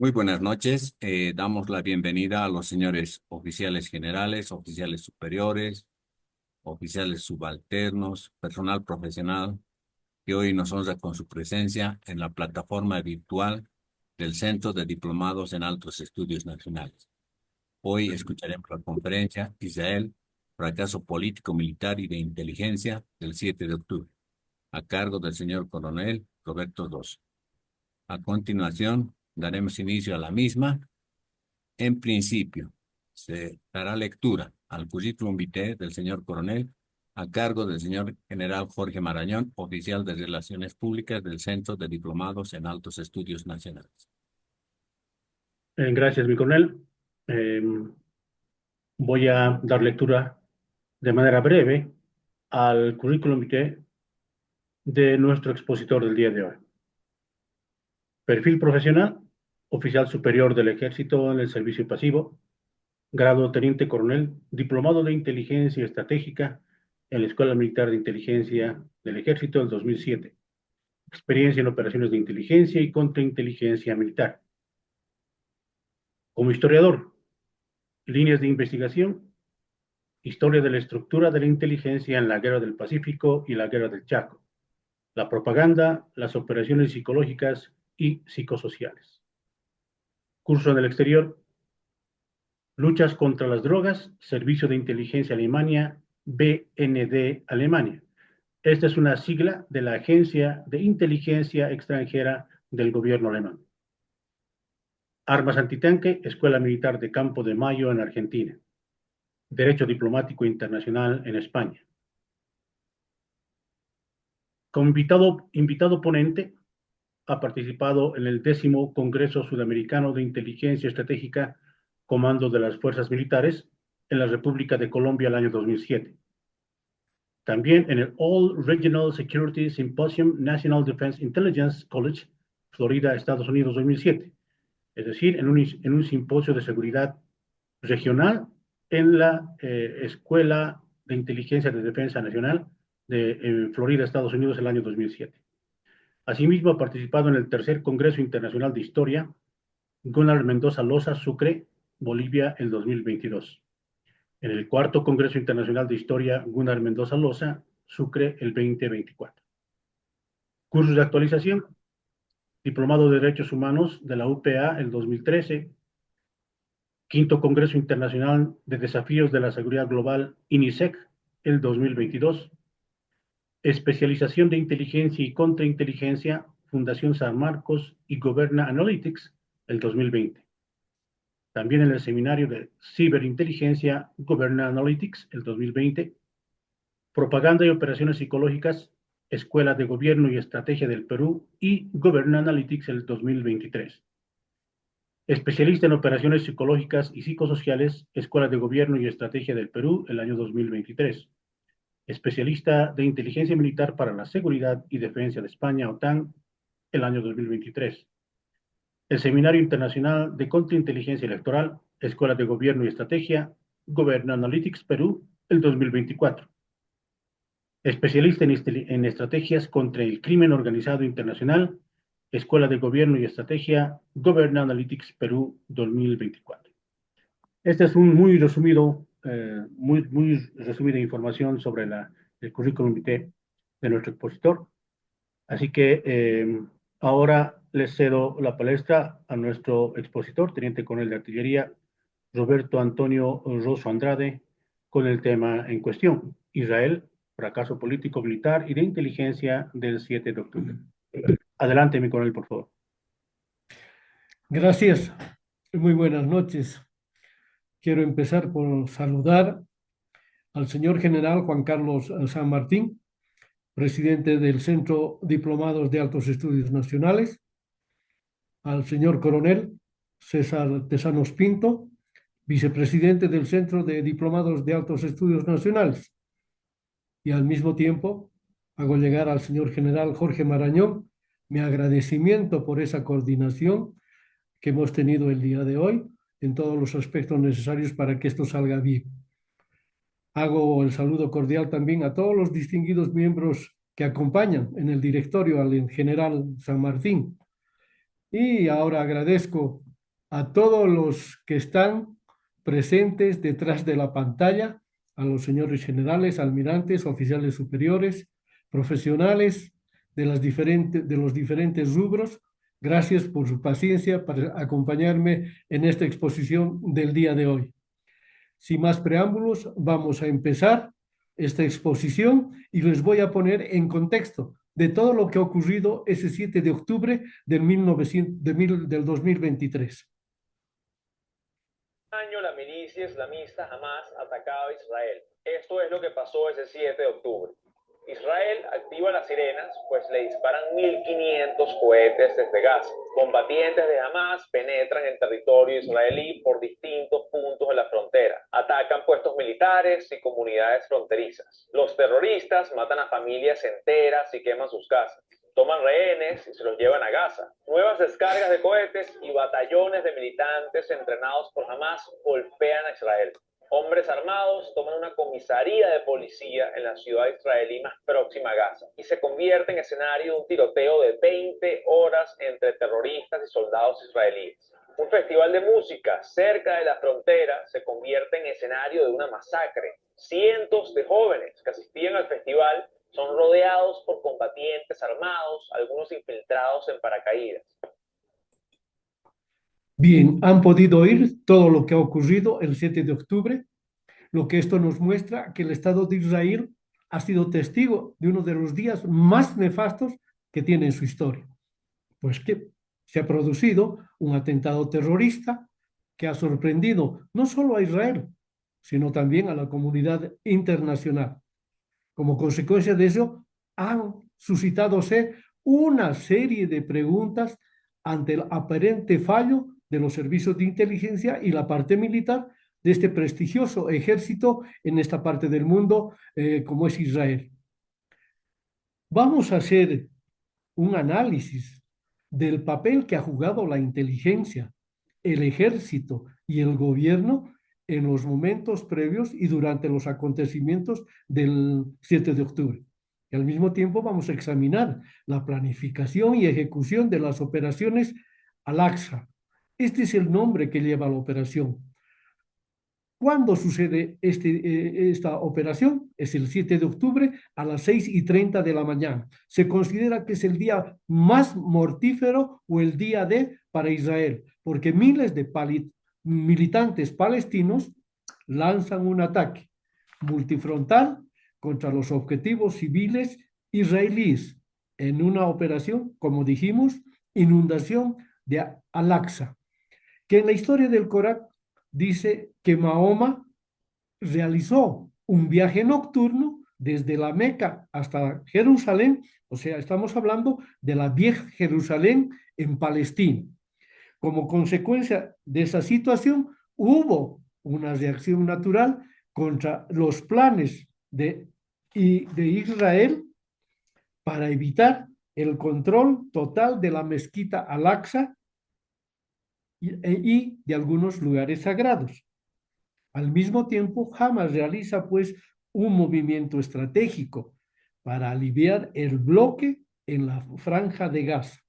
Muy buenas noches. Damos la bienvenida a los señores oficiales generales, oficiales superiores, oficiales subalternos, personal profesional que hoy nos honra con su presencia en la plataforma virtual del Centro de Diplomados en Altos Estudios Nacionales. Hoy escucharemos la conferencia Israel, fracaso político, militar y de inteligencia del 7 de octubre, a cargo del señor coronel Roberto Dos. A continuación, daremos inicio a la misma. En principio, se dará lectura al currículum vitae del señor coronel a cargo del señor general Jorge Marañón, oficial de Relaciones Públicas del Centro de Diplomados en Altos Estudios Nacionales. Gracias, mi coronel. Eh, Voy a dar lectura de manera breve al currículum vitae de nuestro expositor del día de hoy. Perfil profesional, oficial superior del Ejército en el servicio pasivo, grado teniente coronel, diplomado de inteligencia estratégica en la Escuela Militar de Inteligencia del Ejército del 2007. Experiencia en operaciones de inteligencia y contrainteligencia militar. Como historiador, líneas de investigación, historia de la estructura de la inteligencia en la Guerra del Pacífico y la Guerra del Chaco, la propaganda, las operaciones psicológicas y psicosociales. Curso en el exterior, luchas contra las drogas, Servicio de Inteligencia Alemania, BND Alemania. Esta es una sigla de la Agencia de Inteligencia Extranjera del gobierno alemán. Armas antitanque, Escuela Militar de Campo de Mayo en Argentina. Derecho Diplomático Internacional en España. Como invitado ponente, ha participado en el 10º Congreso Sudamericano de Inteligencia Estratégica, Comando de las Fuerzas Militares, en la República de Colombia el año 2007. También en el All Regional Security Symposium National Defense Intelligence College, Florida, Estados Unidos, 2007. Es decir, en un simposio de seguridad regional en la Escuela de Inteligencia de Defensa Nacional de Florida, Estados Unidos, el año 2007. Asimismo, ha participado en el tercer Congreso Internacional de Historia, Gunnar Mendoza Loza, Sucre, Bolivia, el 2022. En el cuarto Congreso Internacional de Historia, Gunnar Mendoza Loza, Sucre, el 2024. Cursos de actualización, Diplomado de Derechos Humanos de la UPA, el 2013. Quinto Congreso Internacional de Desafíos de la Seguridad Global, INISEC, el 2022. Especialización de Inteligencia y Contrainteligencia, Fundación San Marcos y Goberna Analytics, el 2020. También en el seminario de Ciberinteligencia, Goberna Analytics, el 2020. Propaganda y Operaciones Psicológicas, Escuela de Gobierno y Estrategia del Perú y Goberna Analytics, el 2023. Especialista en Operaciones Psicológicas y Psicosociales, Escuela de Gobierno y Estrategia del Perú, el año 2023. Especialista de Inteligencia Militar para la Seguridad y Defensa de España, OTAN, el año 2023. El Seminario Internacional de Contrainteligencia Electoral, Escuela de Gobierno y Estrategia, Goberna Analytics Perú, el 2024. Especialista en estrategias contra el crimen organizado internacional, Escuela de Gobierno y Estrategia, Goberna Analytics Perú 2024. Este es un muy resumida información sobre el currículum vitae de nuestro expositor. Así que ahora les cedo la palestra a nuestro expositor, Teniente Coronel de Artillería, Roberto Antonio Rosso Andrade, con el tema en cuestión: Israel, fracaso político, militar y de inteligencia del 7 de octubre. Adelante, mi coronel, por favor. Gracias. Muy buenas noches. Quiero empezar por saludar al señor general Juan Carlos San Martín, presidente del Centro Diplomados de Altos Estudios Nacionales, al señor coronel César Tesanos Pinto, vicepresidente del Centro de Diplomados de Altos Estudios Nacionales, y al mismo tiempo hago llegar al señor general Jorge Marañón mi agradecimiento por esa coordinación que hemos tenido el día de hoy en todos los aspectos necesarios para que esto salga bien. Hago el saludo cordial también a todos los distinguidos miembros que acompañan en el directorio al general San Martín. Y ahora agradezco a todos los que están presentes detrás de la pantalla, a los señores generales, almirantes, oficiales superiores, profesionales de los diferentes rubros. Gracias por su paciencia para acompañarme en esta exposición del día de hoy. Sin más preámbulos, vamos a empezar esta exposición y les voy a poner en contexto de todo lo que ha ocurrido ese 7 de octubre del 2023. Año la milicia islamista Hamas atacaba a Israel. Esto es lo que pasó ese 7 de octubre. Israel activa las sirenas, pues le disparan 1.500 cohetes desde Gaza. Combatientes de Hamas penetran en territorio israelí por distintos puntos de la frontera. Atacan puestos militares y comunidades fronterizas. Los terroristas matan a familias enteras y queman sus casas. Toman rehenes y se los llevan a Gaza. Nuevas descargas de cohetes y batallones de militantes entrenados por Hamas golpean a Israel. Hombres armados toman una comisaría de policía en la ciudad israelí más próxima a Gaza y se convierte en escenario de un tiroteo de 20 horas entre terroristas y soldados israelíes. Un festival de música cerca de la frontera se convierte en escenario de una masacre. Cientos de jóvenes que asistían al festival son rodeados por combatientes armados, algunos infiltrados en paracaídas. Bien, han podido oír todo lo que ha ocurrido el 7 de octubre, lo que esto nos muestra que el Estado de Israel ha sido testigo de uno de los días más nefastos que tiene en su historia. Pues que se ha producido un atentado terrorista que ha sorprendido no solo a Israel, sino también a la comunidad internacional. Como consecuencia de eso, han suscitadose una serie de preguntas ante el aparente fallo de los servicios de inteligencia y la parte militar de este prestigioso ejército en esta parte del mundo como es Israel. Vamos a hacer un análisis del papel que ha jugado la inteligencia, el ejército y el gobierno en los momentos previos y durante los acontecimientos del 7 de octubre. Y al mismo tiempo vamos a examinar la planificación y ejecución de las operaciones Al-Aqsa. Este es el nombre que lleva la operación. ¿Cuándo sucede esta operación? Es el 7 de octubre a las 6:30 de la mañana. Se considera que es el día más mortífero o el día D para Israel, porque miles de militantes palestinos lanzan un ataque multifrontal contra los objetivos civiles israelíes en una operación, como dijimos, inundación de Al-Aqsa, que en la historia del Corán dice que Mahoma realizó un viaje nocturno desde la Meca hasta Jerusalén, o sea, estamos hablando de la vieja Jerusalén en Palestina. Como consecuencia de esa situación, hubo una reacción natural contra los planes de Israel para evitar el control total de la mezquita Al-Aqsa y de algunos lugares sagrados. Al mismo tiempo, Hamas realiza pues un movimiento estratégico para aliviar el bloque en la franja de Gaza.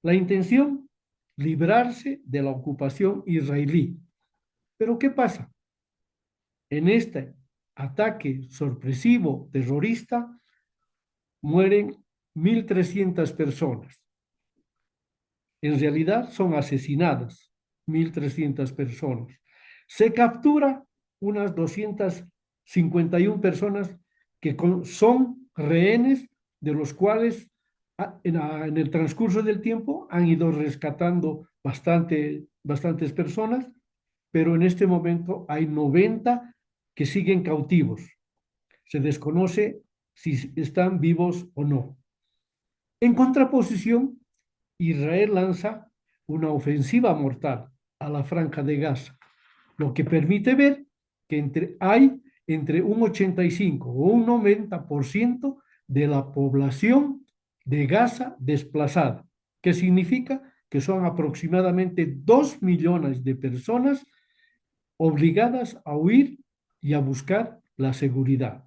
La intención, librarse de la ocupación israelí. Pero ¿qué pasa? En este ataque sorpresivo terrorista mueren 1.300 personas. En realidad son asesinadas 1.300 personas. Se captura unas 251 personas que son rehenes, de los cuales en el transcurso del tiempo han ido rescatando bastantes personas, pero en este momento hay 90 que siguen cautivos. Se desconoce si están vivos o no. En contraposición, Israel lanza una ofensiva mortal a la franja de Gaza, lo que permite ver que hay entre un 85 o un 90% de la población de Gaza desplazada, que significa que son aproximadamente 2 millones de personas obligadas a huir y a buscar la seguridad.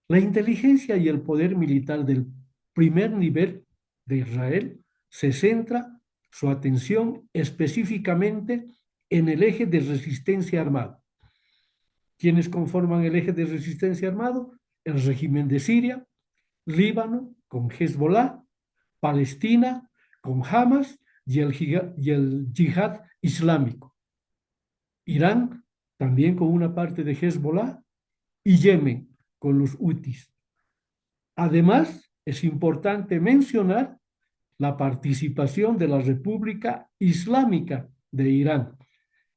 La inteligencia y el poder militar del primer nivel de Israel se centra su atención específicamente en el eje de resistencia armado. ¿Quiénes conforman el eje de resistencia armado? El régimen de Siria, Líbano con Hezbollah, Palestina con Hamas y el yihad islámico. Irán también con una parte de Hezbollah y Yemen con los hutis. Además, es importante mencionar la participación de la República Islámica de Irán,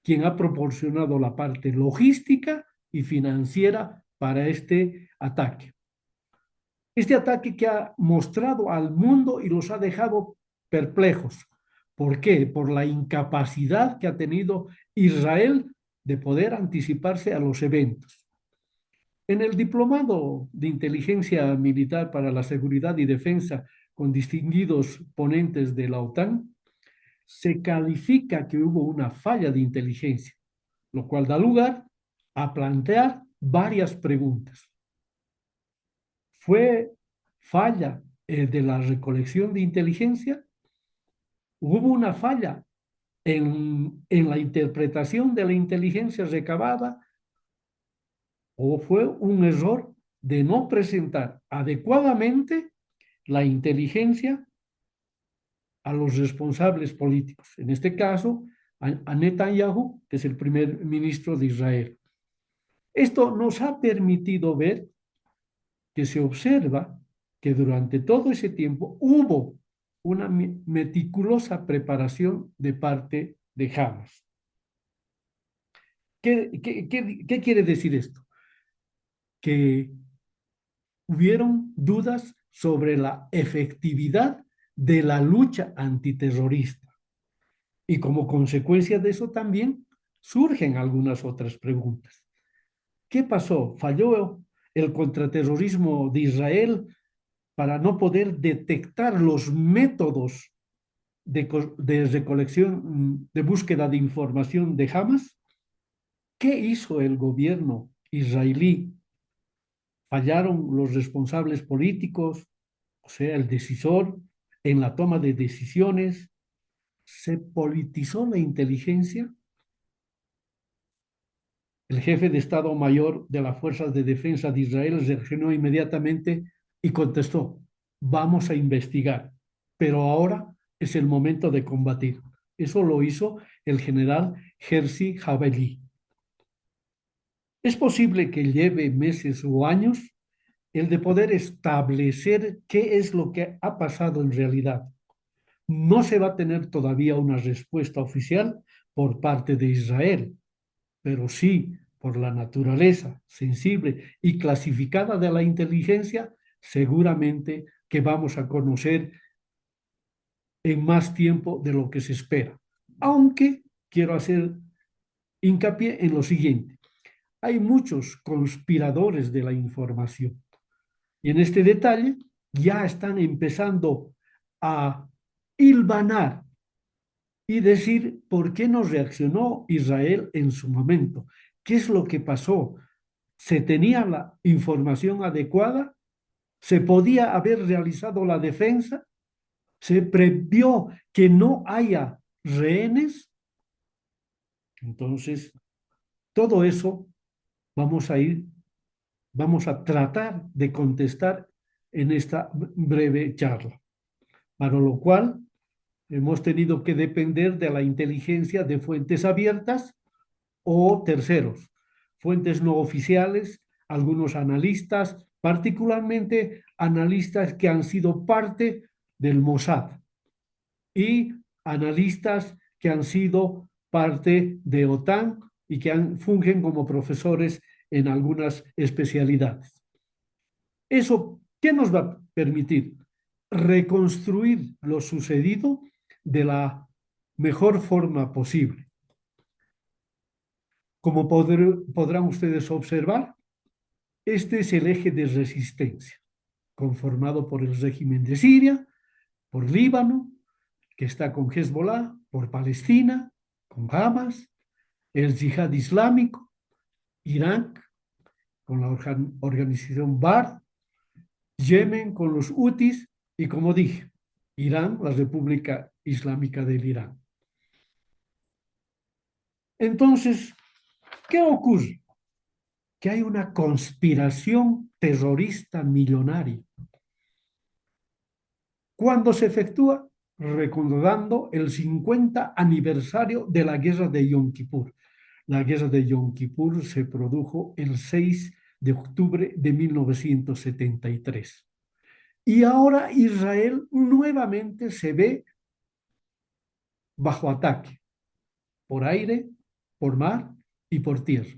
quien ha proporcionado la parte logística y financiera para este ataque. Este ataque que ha mostrado al mundo y los ha dejado perplejos. ¿Por qué? Por la incapacidad que ha tenido Israel de poder anticiparse a los eventos. En el Diplomado de Inteligencia Militar para la Seguridad y Defensa con distinguidos ponentes de la OTAN, se califica que hubo una falla de inteligencia, lo cual da lugar a plantear varias preguntas. ¿Fue falla de la recolección de inteligencia? ¿Hubo una falla en la interpretación de la inteligencia recabada? ¿O fue un error de no presentar adecuadamente la inteligencia a los responsables políticos? En este caso, a Netanyahu, que es el primer ministro de Israel. Esto nos ha permitido ver que se observa que durante todo ese tiempo hubo una meticulosa preparación de parte de Hamas. ¿Qué quiere decir esto? Que hubieron dudas sobre la efectividad de la lucha antiterrorista. Y como consecuencia de eso también surgen algunas otras preguntas. ¿Qué pasó? ¿Falló el contraterrorismo de Israel para no poder detectar los métodos de recolección, de búsqueda de información de Hamas? ¿Qué hizo el gobierno israelí? ¿Fallaron los responsables políticos, o sea, el decisor, en la toma de decisiones? ¿Se politizó la inteligencia? El jefe de Estado Mayor de las Fuerzas de Defensa de Israel reaccionó inmediatamente y contestó: vamos a investigar, pero ahora es el momento de combatir. Eso lo hizo el general Herzi Halevi. Es posible que lleve meses o años el de poder establecer qué es lo que ha pasado en realidad. No se va a tener todavía una respuesta oficial por parte de Israel, pero sí, por la naturaleza sensible y clasificada de la inteligencia, seguramente que vamos a conocer en más tiempo de lo que se espera. Aunque quiero hacer hincapié en lo siguiente: hay muchos conspiradores de la información y en este detalle ya están empezando a hilvanar y decir por qué no reaccionó Israel en su momento. ¿Qué es lo que pasó? ¿Se tenía la información adecuada? ¿Se podía haber realizado la defensa? ¿Se previó que no haya rehenes? Entonces, todo eso vamos a tratar de contestar en esta breve charla, para lo cual hemos tenido que depender de la inteligencia de fuentes abiertas o terceros, fuentes no oficiales, algunos analistas, particularmente analistas que han sido parte del Mossad y analistas que han sido parte de OTAN y que fungen como profesores en algunas especialidades. ¿Eso qué nos va a permitir? Reconstruir lo sucedido de la mejor forma posible. Como podrán ustedes observar, este es el eje de resistencia, conformado por el régimen de Siria, por Líbano, que está con Hezbollah, por Palestina, con Hamas, el yihad islámico, Irán, con la organización Ba'ath, Yemen con los hutis y, como dije, Irán, la República Islámica del Irán. Entonces, ¿qué ocurre? Que hay una conspiración terrorista millonaria. Cuando se efectúa, recordando el 50 aniversario de la guerra de Yom Kippur. La guerra de Yom Kippur se produjo el 6 de octubre de 1973. Y ahora Israel nuevamente se ve bajo ataque, por aire, por mar y por tierra.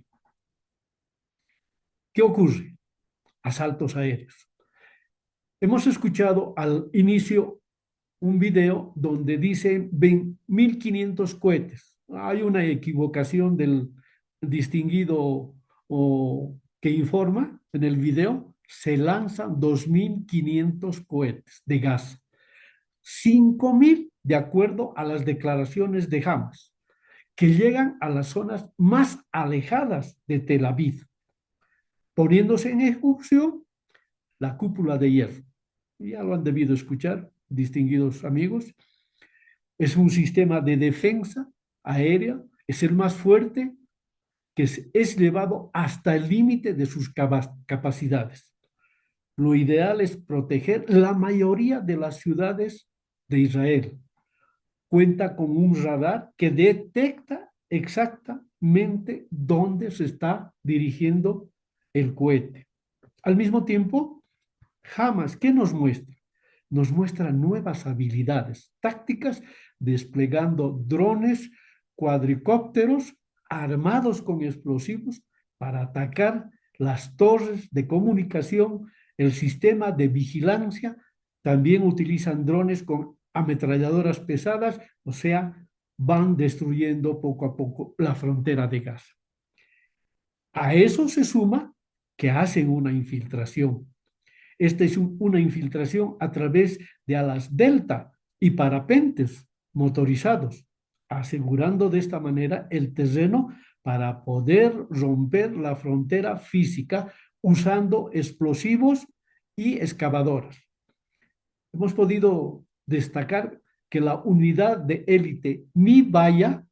¿Qué ocurre? Asaltos aéreos. Hemos escuchado al inicio un video donde dice 1.500 cohetes. Hay una equivocación del distinguido que informa en el video. Se lanzan 2.500 cohetes de gas. 5.000 de acuerdo a las declaraciones de Hamas, que llegan a las zonas más alejadas de Tel Aviv, poniéndose en ejecución la cúpula de hierro. Ya lo han debido escuchar, distinguidos amigos. Es un sistema de defensa aérea, es el más fuerte, que es llevado hasta el límite de sus capacidades. Lo ideal es proteger la mayoría de las ciudades de Israel. Cuenta con un radar que detecta exactamente dónde se está dirigiendo el cohete. Al mismo tiempo, Hamas, ¿qué nos muestra? Nos muestra nuevas habilidades tácticas, desplegando drones, cuadricópteros armados con explosivos para atacar las torres de comunicación, el sistema de vigilancia. También utilizan drones con ametralladoras pesadas, o sea, van destruyendo poco a poco la frontera de Gaza. A eso se suma que hacen una infiltración. Esta es una infiltración a través de alas delta y parapentes motorizados, asegurando de esta manera el terreno para poder romper la frontera física usando explosivos y excavadoras. Hemos podido destacar que la unidad de élite Mi Baya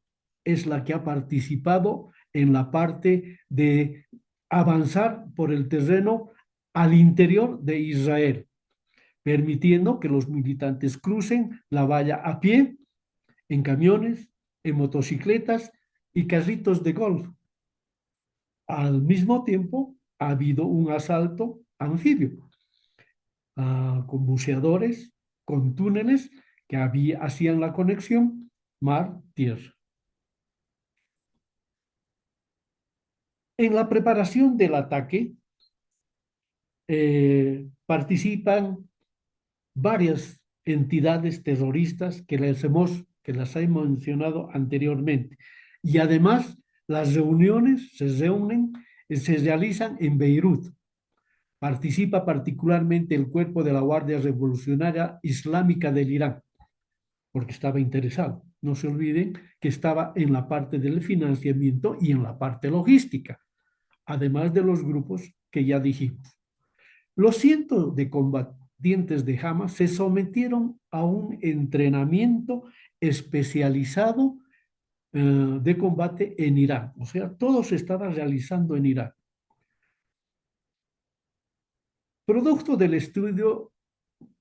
es la que ha participado en la parte de avanzar por el terreno al interior de Israel, permitiendo que los militantes crucen la valla a pie, en camiones, en motocicletas y carritos de golf. Al mismo tiempo, ha habido un asalto anfibio, con buceadores, con túneles que hacían la conexión mar-tierra. En la preparación del ataque participan varias entidades terroristas que las he mencionado anteriormente. Y además, las reuniones se realizan en Beirut. Participa particularmente el cuerpo de la Guardia Revolucionaria Islámica del Irán, porque estaba interesado. No se olviden que estaba en la parte del financiamiento y en la parte logística, además de los grupos que ya dijimos. Los cientos de combatientes de Hamas se sometieron a un entrenamiento especializado de combate en Irán. O sea, todo se estaba realizando en Irán. Producto del estudio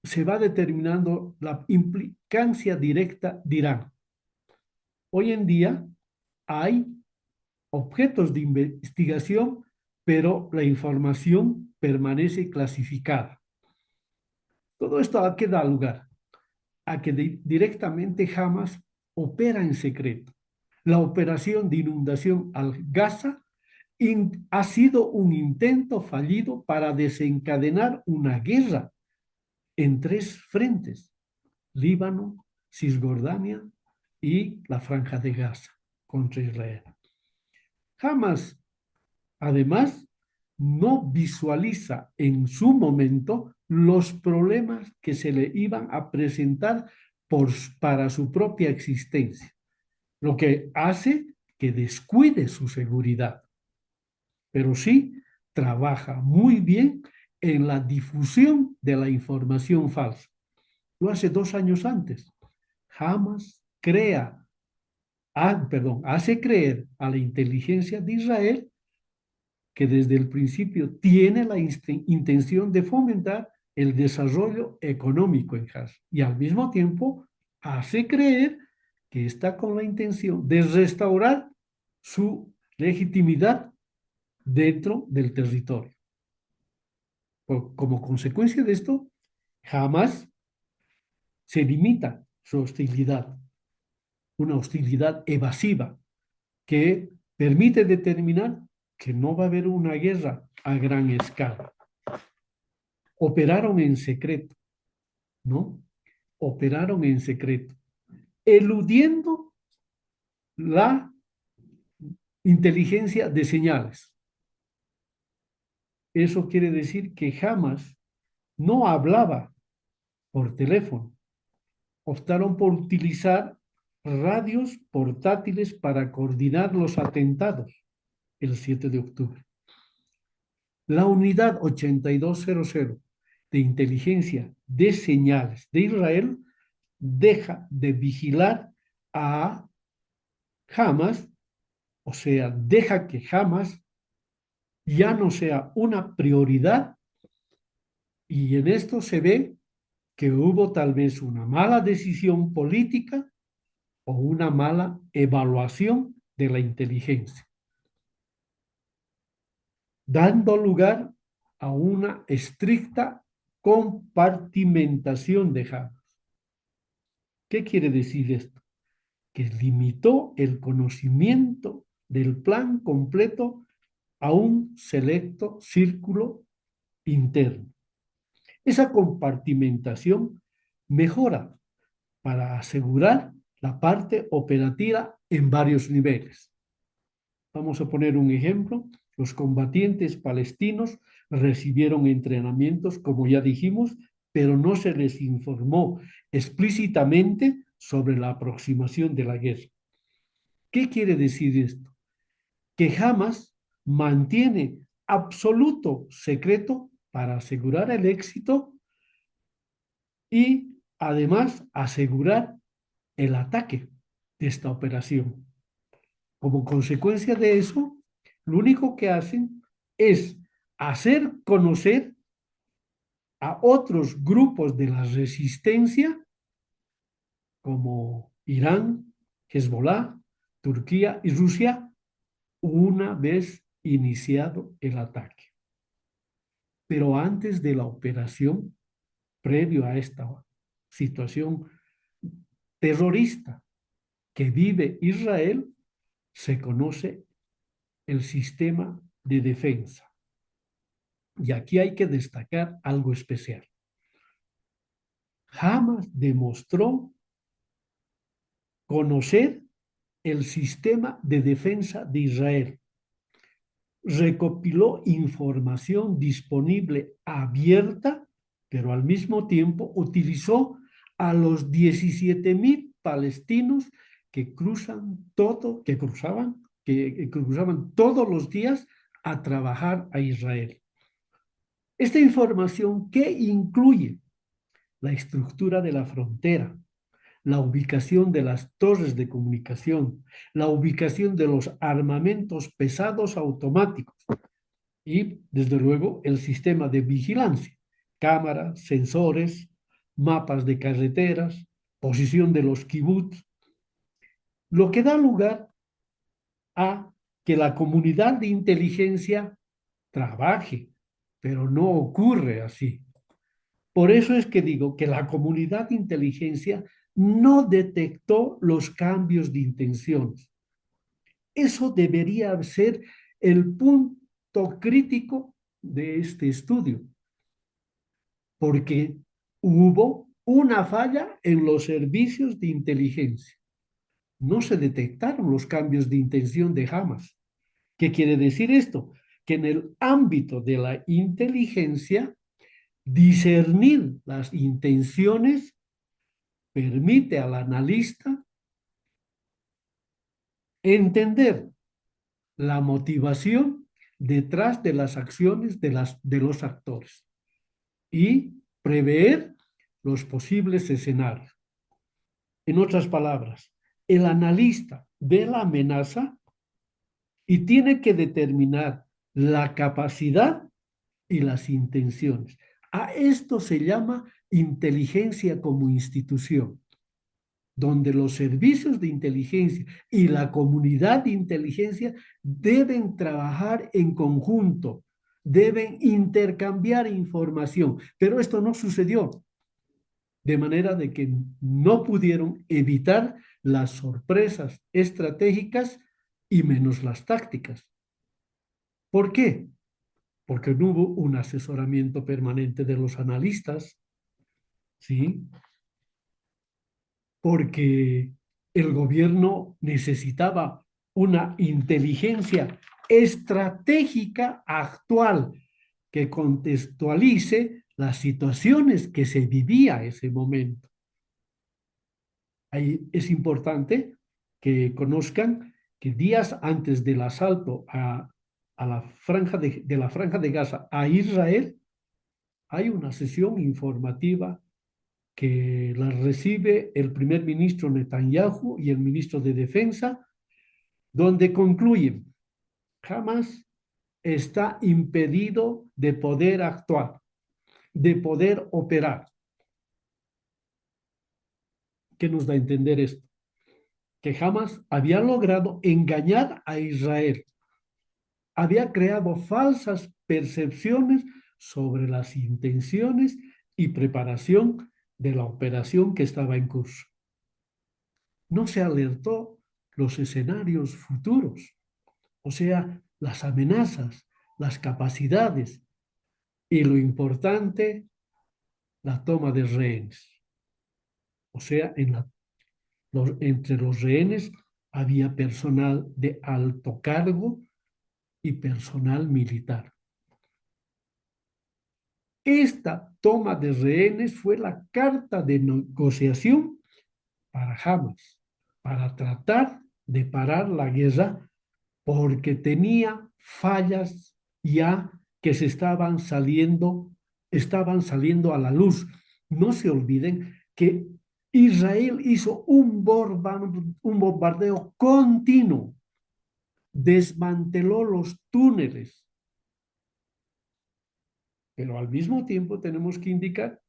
se va determinando la implicancia directa de Irán. Hoy en día hay objetos de investigación, pero la información permanece clasificada. Todo esto a qué da lugar a que directamente Hamas opera en secreto. La operación de inundación al Gaza ha sido un intento fallido para desencadenar una guerra en 3 frentes: Líbano, Cisjordania y la Franja de Gaza contra Israel. Hamas, además, no visualiza en su momento los problemas que se le iban a presentar para su propia existencia, lo que hace que descuide su seguridad, pero sí trabaja muy bien en la difusión de la información falsa. lo hace 2 años antes. Hamas hace creer a la inteligencia de Israel que desde el principio tiene la intención de fomentar el desarrollo económico en Gaza y al mismo tiempo hace creer que está con la intención de restaurar su legitimidad dentro del territorio. Como consecuencia de esto, jamás se limita su hostilidad, una hostilidad evasiva que permite determinar que no va a haber una guerra a gran escala. Operaron en secreto, ¿no? Operaron en secreto, eludiendo la inteligencia de señales. Eso quiere decir que jamás no hablaba por teléfono. Optaron por utilizar radios portátiles para coordinar los atentados el 7 de octubre. La unidad 8200 de inteligencia de señales de Israel deja de vigilar a Hamas, o sea, deja que Hamas ya no sea una prioridad, y en esto se ve que hubo tal vez una mala decisión política o una mala evaluación de la inteligencia, dando lugar a una estricta compartimentación de Hamas. ¿Qué quiere decir esto? Que limitó el conocimiento del plan completo a un selecto círculo interno. Esa compartimentación mejora para asegurar la parte operativa en varios niveles. Vamos a poner un ejemplo. Los combatientes palestinos recibieron entrenamientos, como ya dijimos, pero no se les informó explícitamente sobre la aproximación de la guerra. ¿Qué quiere decir esto? Que Hamas mantiene absoluto secreto para asegurar el éxito y además asegurar el ataque de esta operación. Como consecuencia de eso, lo único que hacen es hacer conocer a otros grupos de la resistencia como Irán, Hezbollah, Turquía y Rusia una vez iniciado el ataque. Pero antes de la operación, previo a esta situación terrorista que vive Israel, se conoce el sistema de defensa. Y aquí hay que destacar algo especial. Hamas demostró conocer el sistema de defensa de Israel. Recopiló información disponible abierta, pero al mismo tiempo utilizó a los 17,000 palestinos que cruzaban todos los días a trabajar a Israel. Esta información, ¿qué incluye? La estructura de la frontera, la ubicación de las torres de comunicación, la ubicación de los armamentos pesados automáticos y, desde luego, el sistema de vigilancia, cámaras, sensores, mapas de carreteras, posición de los kibbutz, lo que da lugar a que la comunidad de inteligencia trabaje, pero no ocurre así. Por eso es que digo que la comunidad de inteligencia no detectó los cambios de intenciones. Eso debería ser el punto crítico de este estudio, porque hubo una falla en los servicios de inteligencia. No se detectaron los cambios de intención de Hamas. ¿Qué quiere decir esto? Que en el ámbito de la inteligencia, discernir las intenciones permite al analista entender la motivación detrás de las acciones de los actores y prever los posibles escenarios. En otras palabras, el analista ve la amenaza y tiene que determinar la capacidad y las intenciones. A esto se llama inteligencia como institución, donde los servicios de inteligencia y la comunidad de inteligencia deben trabajar en conjunto, deben intercambiar información, pero esto no sucedió, de manera de que no pudieron evitar las sorpresas estratégicas y menos las tácticas. ¿Por qué? Porque no hubo un asesoramiento permanente de los analistas, ¿sí? Porque el gobierno necesitaba una inteligencia estratégica actual que contextualice las situaciones que se vivía en ese momento. Ahí es importante que conozcan que días antes del asalto a la franja de la Franja de Gaza a Israel, hay una sesión informativa que la recibe el primer ministro Netanyahu y el ministro de Defensa, donde concluyen, Hamas está impedido de poder actuar, de poder operar. ¿Qué nos da a entender esto? Que Hamas había logrado engañar a Israel, había creado falsas percepciones sobre las intenciones y preparación de la operación que estaba en curso. No se alertó los escenarios futuros, o sea, las amenazas, las capacidades y lo importante, la toma de rehenes. O sea, entre los rehenes había personal de alto cargo y personal militar. Esta toma de rehenes fue la carta de negociación para Hamas, para tratar de parar la guerra porque tenía fallas ya que estaban saliendo a la luz. No se olviden que Israel hizo un bombardeo continuo, desmanteló los túneles, pero al mismo tiempo tenemos que indicar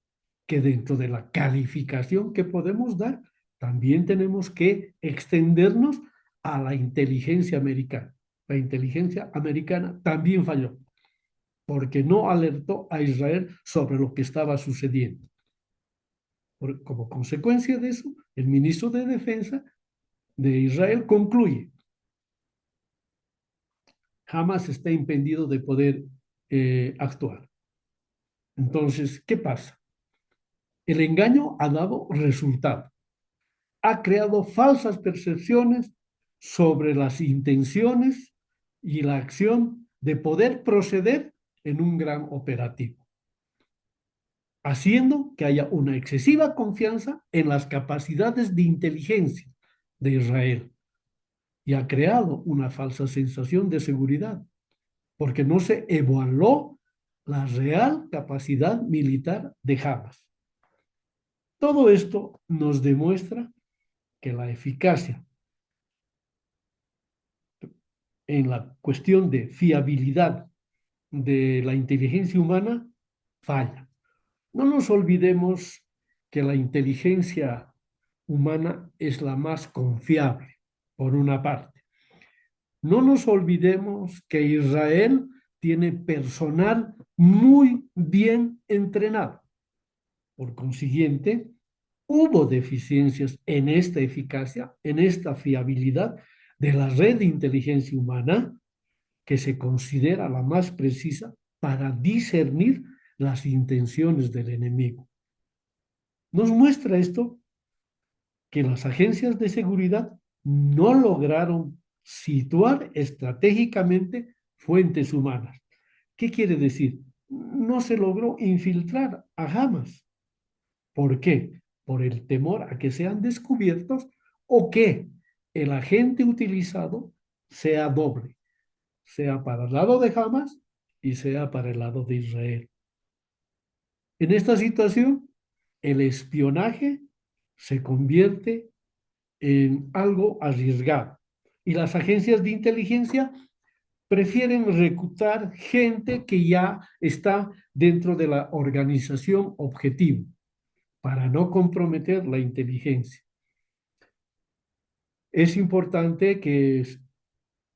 que dentro de la calificación que podemos dar, también tenemos que extendernos a la inteligencia americana. La inteligencia americana también falló, porque no alertó a Israel sobre lo que estaba sucediendo. Como consecuencia de eso, el ministro de Defensa de Israel concluye, Hamas está impedido de poder actuar. Entonces, ¿qué pasa? El engaño ha dado resultado. Ha creado falsas percepciones sobre las intenciones y la acción de poder proceder en un gran operativo, haciendo que haya una excesiva confianza en las capacidades de inteligencia de Israel y ha creado una falsa sensación de seguridad, porque no se evaluó la real capacidad militar de Hamas. Todo esto nos demuestra que la eficacia en la cuestión de fiabilidad de la inteligencia humana falla. No nos olvidemos que la inteligencia humana es la más confiable, por una parte. No nos olvidemos que Israel tiene personal muy bien entrenado. Por consiguiente, hubo deficiencias en esta eficacia, en esta fiabilidad de la red de inteligencia humana, que se considera la más precisa para discernir las intenciones del enemigo. Nos muestra esto que las agencias de seguridad no lograron situar estratégicamente fuentes humanas. ¿Qué quiere decir? No se logró infiltrar a Hamas. ¿Por qué? Por el temor a que sean descubiertos o que el agente utilizado sea doble, sea para el lado de Hamas y sea para el lado de Israel. En esta situación, el espionaje se convierte en algo arriesgado. Y las agencias de inteligencia prefieren reclutar gente que ya está dentro de la organización objetivo para no comprometer la inteligencia. Es importante que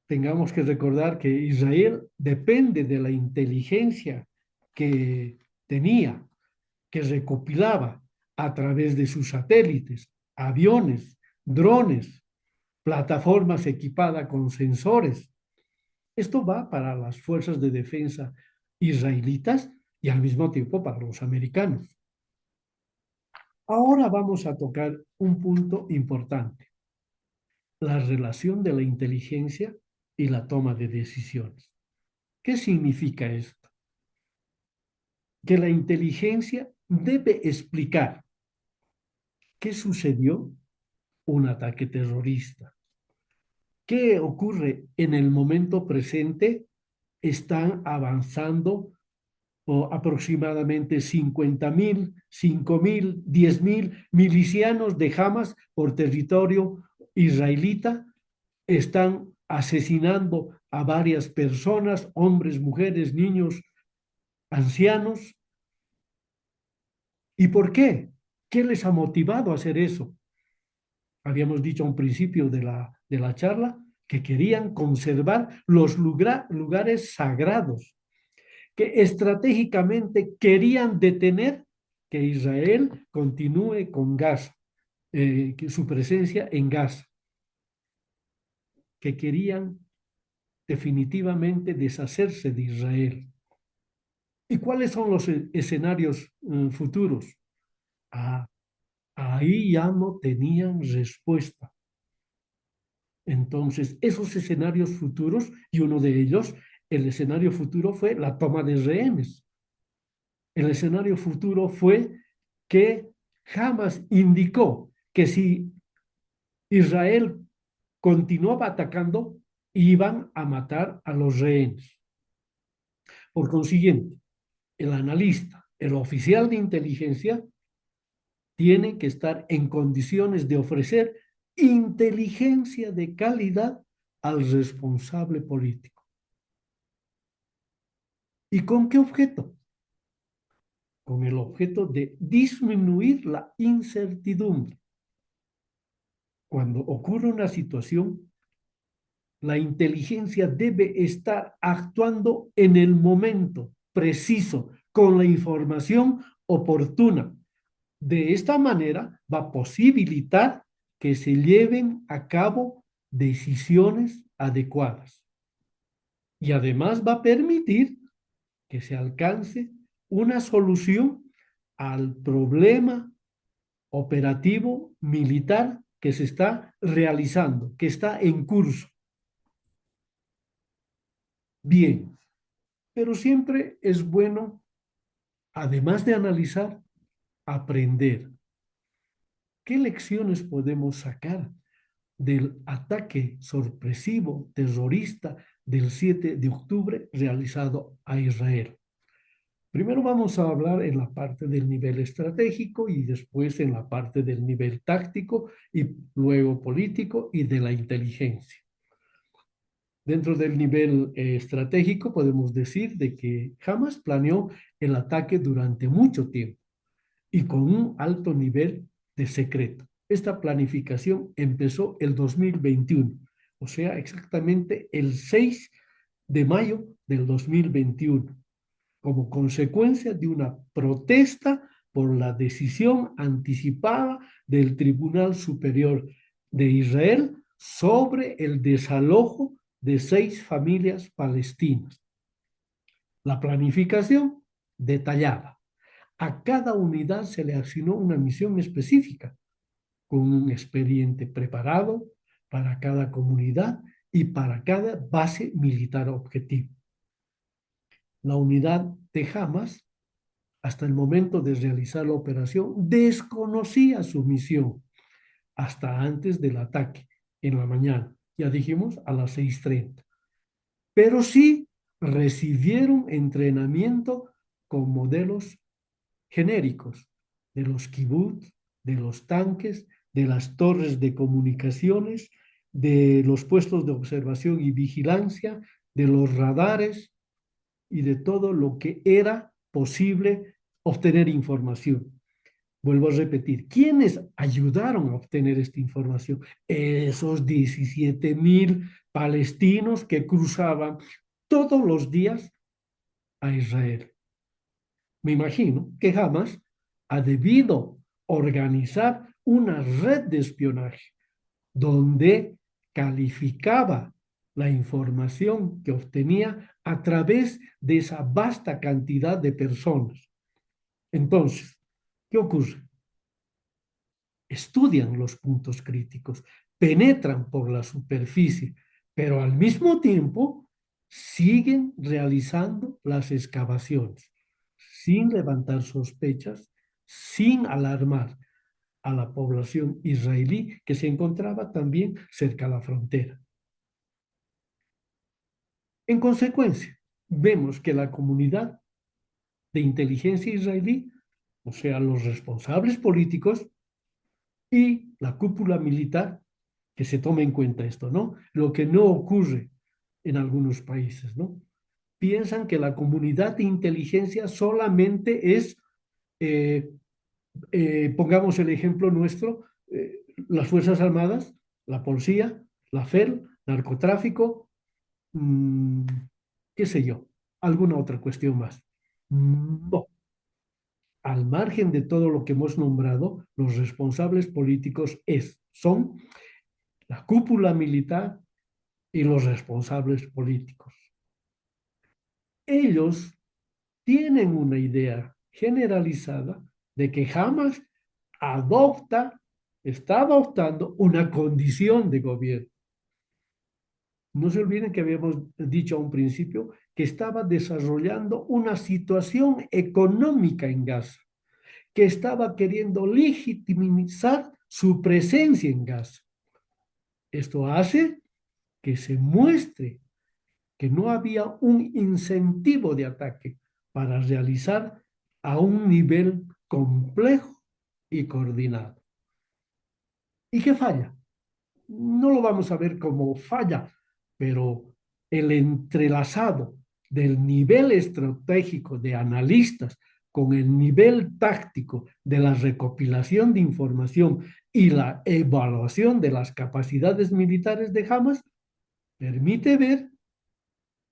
tengamos que recordar que Israel depende de la inteligencia que tenía, que recopilaba a través de sus satélites, aviones, drones, plataformas equipadas con sensores. Esto va para las fuerzas de defensa israelitas y al mismo tiempo para los americanos. Ahora vamos a tocar un punto importante, la relación de la inteligencia y la toma de decisiones. ¿Qué significa esto? Que la inteligencia debe explicar qué sucedió, un ataque terrorista. ¿Qué ocurre en el momento presente? Están avanzando aproximadamente 50.000, 5.000, 10.000 milicianos de Hamas por territorio israelita. Están asesinando a varias personas, hombres, mujeres, niños, ancianos. ¿Y por qué? ¿Qué les ha motivado a hacer eso? Habíamos dicho a un principio de la charla que querían conservar los lugares sagrados, que estratégicamente querían detener que Israel continúe con Gaza, su presencia en Gaza, que querían definitivamente deshacerse de Israel. ¿Y cuáles son los escenarios futuros? Ahí ya no tenían respuesta. Entonces, esos escenarios futuros, y uno de ellos, el escenario futuro fue la toma de rehenes. El escenario futuro fue que Hamas indicó que si Israel continuaba atacando, iban a matar a los rehenes. Por consiguiente, el analista, el oficial de inteligencia, tiene que estar en condiciones de ofrecer inteligencia de calidad al responsable político. ¿Y con qué objeto? Con el objeto de disminuir la incertidumbre. Cuando ocurre una situación, la inteligencia debe estar actuando en el momento preciso, con la información oportuna. De esta manera va a posibilitar que se lleven a cabo decisiones adecuadas. Y además va a permitir que se alcance una solución al problema operativo militar que se está realizando, que está en curso. Bien, pero siempre es bueno, además de analizar, aprender. ¿Qué lecciones podemos sacar del ataque sorpresivo terrorista del 7 de octubre realizado a Israel? Primero vamos a hablar en la parte del nivel estratégico y después en la parte del nivel táctico y luego político y de la inteligencia. Dentro del nivel estratégico podemos decir de que Hamas planeó el ataque durante mucho tiempo y con un alto nivel de secreto. Esta planificación empezó el 2021, o sea, exactamente el 6 de mayo del 2021, como consecuencia de una protesta por la decisión anticipada del Tribunal Superior de Israel sobre el desalojo de 6 familias palestinas. La planificación detallada. A cada unidad se le asignó una misión específica, con un expediente preparado para cada comunidad y para cada base militar objetivo. La unidad de Hamas, hasta el momento de realizar la operación, desconocía su misión hasta antes del ataque, en la mañana, ya dijimos a las 6:30. Pero sí recibieron entrenamiento con modelos genéricos de los kibutz, de los tanques, de las torres de comunicaciones, de los puestos de observación y vigilancia, de los radares y de todo lo que era posible obtener información. Vuelvo a repetir, ¿quiénes ayudaron a obtener esta información? Esos 17.000 palestinos que cruzaban todos los días a Israel. Me imagino que Hamas ha debido organizar una red de espionaje donde calificaba la información que obtenía a través de esa vasta cantidad de personas. Entonces, ¿qué ocurre? Estudian los puntos críticos, penetran por la superficie, pero al mismo tiempo siguen realizando las excavaciones sin levantar sospechas, sin alarmar a la población israelí que se encontraba también cerca de la frontera. En consecuencia, vemos que la comunidad de inteligencia israelí, o sea, los responsables políticos y la cúpula militar, que se tome en cuenta esto, ¿no? Lo que no ocurre en algunos países, ¿no? Piensan que la comunidad de inteligencia solamente es, pongamos el ejemplo nuestro, las Fuerzas Armadas, la policía, la FEL, narcotráfico, qué sé yo, alguna otra cuestión más. No. Al margen de todo lo que hemos nombrado, los responsables políticos son la cúpula militar y los responsables políticos. Ellos tienen una idea generalizada de que Hamas está adoptando una condición de gobierno. No se olviden que habíamos dicho a un principio que estaba desarrollando una situación económica en Gaza, que estaba queriendo legitimizar su presencia en Gaza. Esto hace que se muestre que no había un incentivo de ataque para realizar a un nivel complejo y coordinado. ¿Y qué falla? No lo vamos a ver como falla, pero el entrelazado del nivel estratégico de analistas con el nivel táctico de la recopilación de información y la evaluación de las capacidades militares de Hamas permite ver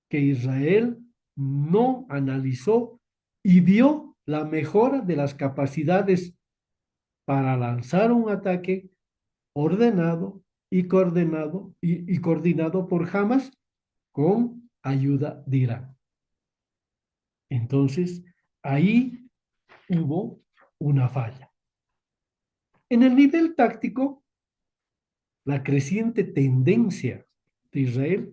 que Israel no analizó y vio la mejora de las capacidades para lanzar un ataque ordenado y coordinado por Hamas con ayuda de Irán. Entonces, ahí hubo una falla. En el nivel táctico, la creciente tendencia de Israel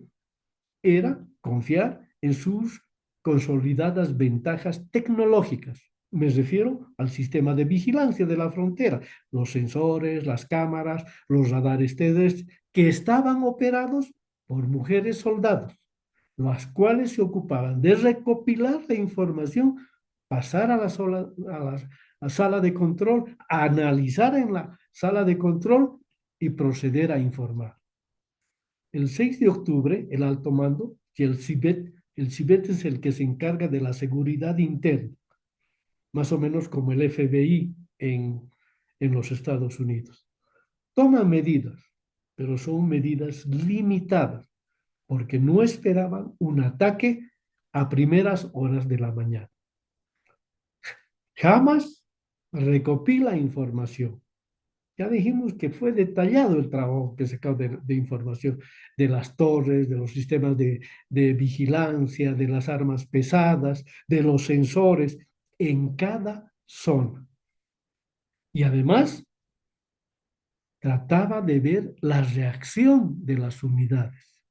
era confiar en sus consolidadas ventajas tecnológicas. Me refiero al sistema de vigilancia de la frontera, los sensores, las cámaras, los radares terrestres, que estaban operados por mujeres soldados, las cuales se ocupaban de recopilar la información, pasar a la sala de control, analizar en la sala de control y proceder a informar. El 6 de octubre, el alto mando y el CIBET es el que se encarga de la seguridad interna, más o menos como el FBI en los Estados Unidos. Toma medidas, pero son medidas limitadas, porque no esperaban un ataque a primeras horas de la mañana. Jamás recopila información. Ya dijimos que fue detallado el trabajo que se acaba de información de las torres, de los sistemas de vigilancia, de las armas pesadas, de los sensores en cada zona. Y además trataba de ver la reacción de las unidades.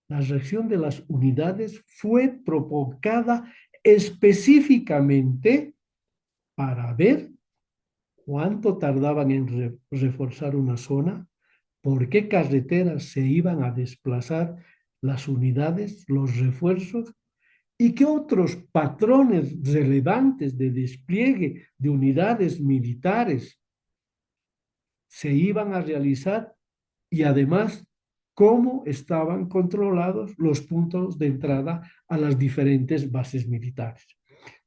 La reacción de las unidades fue provocada específicamente para ver cuánto tardaban en reforzar una zona, por qué carreteras se iban a desplazar las unidades, los refuerzos y qué otros patrones relevantes de despliegue de unidades militares se iban a realizar y además cómo estaban controlados los puntos de entrada a las diferentes bases militares.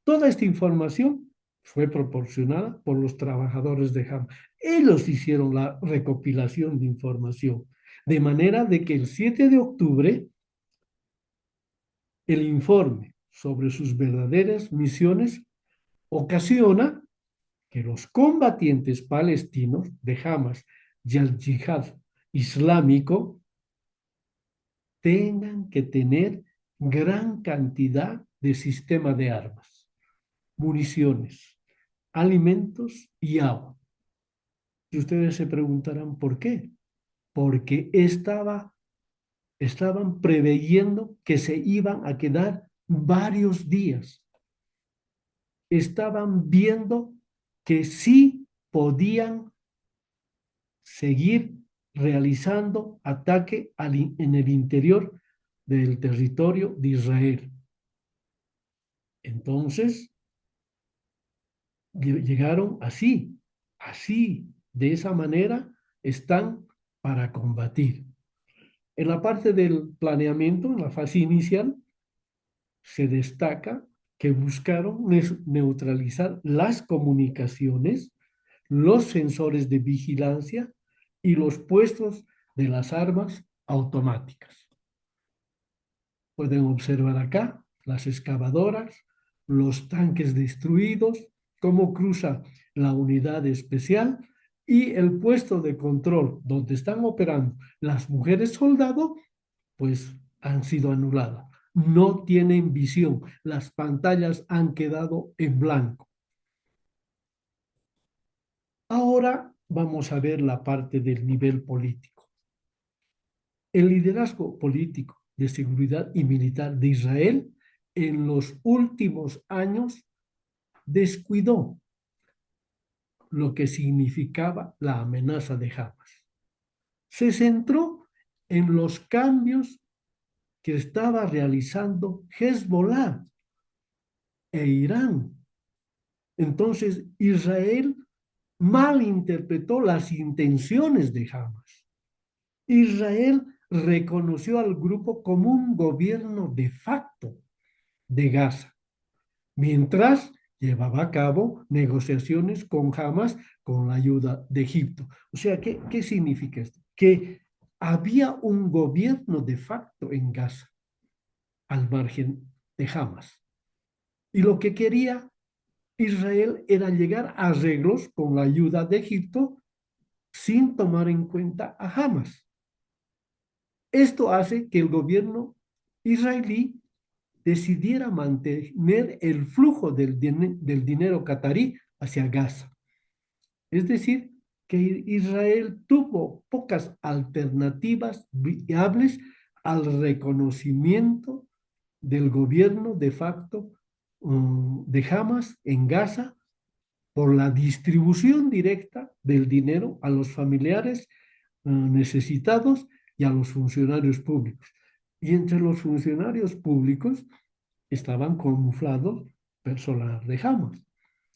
Toda esta información fue proporcionada por los trabajadores de Hamas. Ellos hicieron la recopilación de información, de manera de que el 7 de octubre el informe sobre sus verdaderas misiones ocasiona que los combatientes palestinos de Hamas y al yihad islámico tengan que tener gran cantidad de sistema de armas, municiones, alimentos y agua. Y ustedes se preguntarán por qué. Porque estaban preveyendo que se iban a quedar varios días. Estaban viendo que sí podían seguir realizando ataque en el interior del territorio de Israel. Entonces, llegaron así, de esa manera están para combatir. En la parte del planeamiento, en la fase inicial, se destaca que buscaron neutralizar las comunicaciones, los sensores de vigilancia y los puestos de las armas automáticas. Pueden observar acá las excavadoras, los tanques destruidos, cómo cruza la unidad especial y el puesto de control donde están operando las mujeres soldado, pues han sido anuladas. No tienen visión, las pantallas han quedado en blanco. Ahora vamos a ver la parte del nivel político. El liderazgo político de seguridad y militar de Israel en los últimos años descuidó lo que significaba la amenaza de Hamas. Se centró en los cambios que estaba realizando Hezbollah e Irán. Entonces, Israel malinterpretó las intenciones de Hamas. Israel reconoció al grupo como un gobierno de facto de Gaza, mientras llevaba a cabo negociaciones con Hamas con la ayuda de Egipto. O sea, ¿qué significa esto? Que había un gobierno de facto en Gaza, al margen de Hamas. Y lo que quería Israel era llegar a arreglos con la ayuda de Egipto sin tomar en cuenta a Hamas. Esto hace que el gobierno israelí decidiera mantener el flujo del dinero catarí hacia Gaza. Es decir, que Israel tuvo pocas alternativas viables al reconocimiento del gobierno de facto de Hamas en Gaza por la distribución directa del dinero a los familiares necesitados y a los funcionarios públicos. Y entre los funcionarios públicos estaban camuflados personal de Hamas.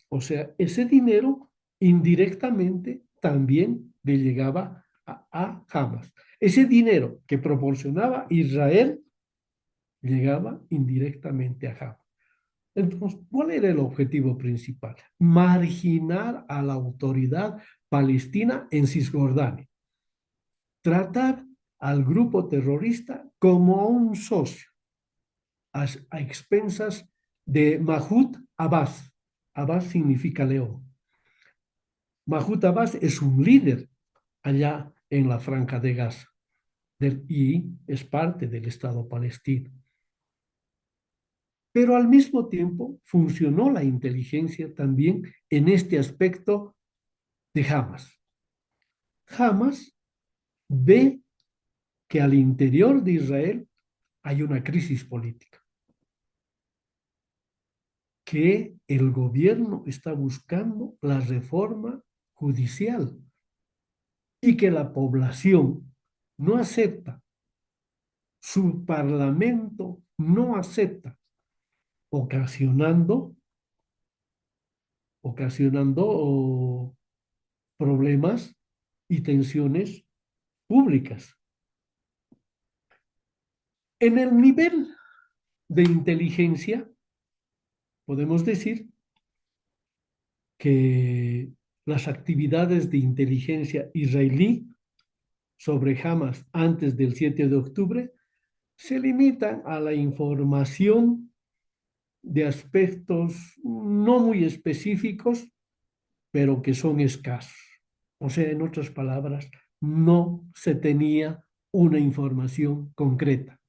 O sea, ese dinero indirectamente también le llegaba a Hamas. Ese dinero que proporcionaba Israel llegaba indirectamente a Hamas. Entonces, ¿cuál era el objetivo principal? Marginar a la autoridad palestina en Cisjordania. Tratar al grupo terrorista como a un socio, a expensas de Mahmoud Abbas. Abbas significa león. Mahmoud Abbas es un líder allá en la Franja de Gaza y es parte del Estado palestino. Pero al mismo tiempo funcionó la inteligencia también en este aspecto de Hamas. Hamas ve que al interior de Israel hay una crisis política, que el gobierno está buscando la reforma judicial y que la población no acepta, su parlamento no acepta ocasionando problemas y tensiones públicas. En el nivel de inteligencia, podemos decir que las actividades de inteligencia israelí sobre Hamas antes del 7 de octubre se limitan a la información de aspectos no muy específicos, pero que son escasos. O sea, en otras palabras, no se tenía una información concreta.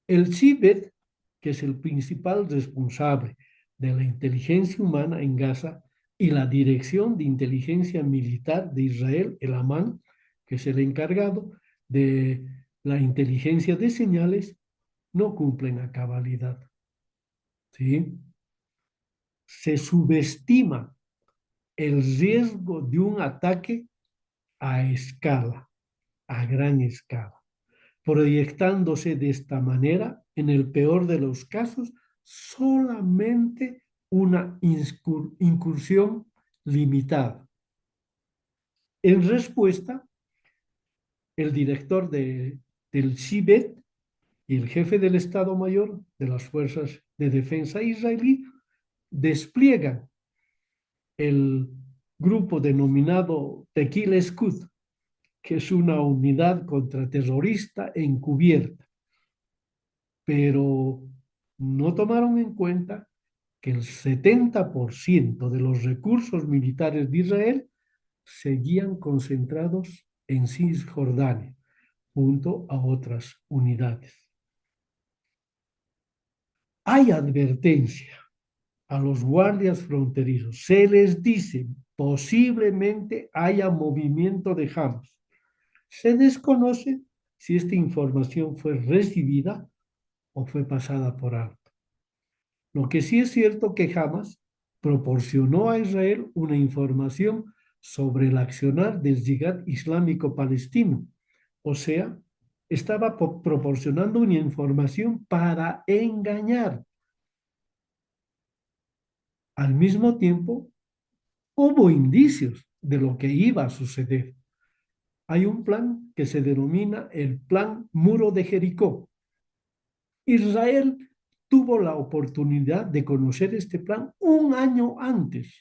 El CIBET, que es el principal responsable de la inteligencia humana en Gaza, y la Dirección de Inteligencia Militar de Israel, el Amán, que es el encargado de la inteligencia de señales, no cumplen a cabalidad. ¿Sí? Se subestima el riesgo de un ataque a escala, a gran escala, proyectándose de esta manera, en el peor de los casos, solamente una incursión limitada. En respuesta, el director del CIBET y el jefe del Estado Mayor de las Fuerzas de Defensa israelí despliegan el grupo denominado Tequila Scud, que es una unidad contraterrorista encubierta, pero no tomaron en cuenta que el 70% de los recursos militares de Israel seguían concentrados en Cisjordania, junto a otras unidades. Hay advertencia a los guardias fronterizos. Se les dice, posiblemente haya movimiento de Hamas. Se desconoce si esta información fue recibida o fue pasada por alto. Lo que sí es cierto que Hamas proporcionó a Israel una información sobre el accionar del Yihad Islámico Palestino. O sea, estaba proporcionando una información para engañar. Al mismo tiempo, hubo indicios de lo que iba a suceder. Hay un plan que se denomina el Plan Muro de Jericó. Israel tuvo la oportunidad de conocer este plan un año antes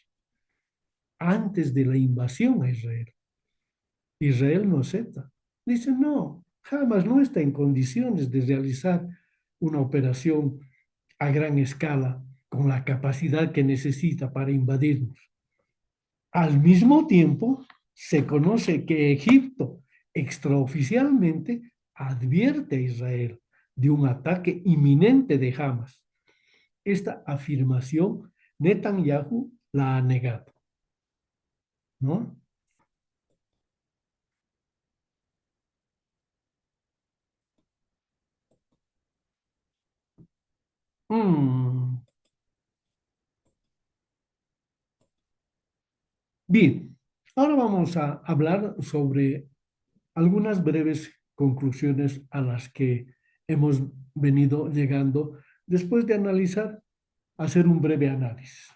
de la invasión a Israel. Israel no acepta. Dice, no, Hamas no está en condiciones de realizar una operación a gran escala con la capacidad que necesita para invadirnos. Al mismo tiempo, se conoce que Egipto extraoficialmente advierte a Israel de un ataque inminente de Hamas. Esta afirmación Netanyahu la ha negado, ¿no? Mm. Bien, ahora vamos a hablar sobre algunas breves conclusiones a las que hemos venido llegando después de hacer un breve análisis.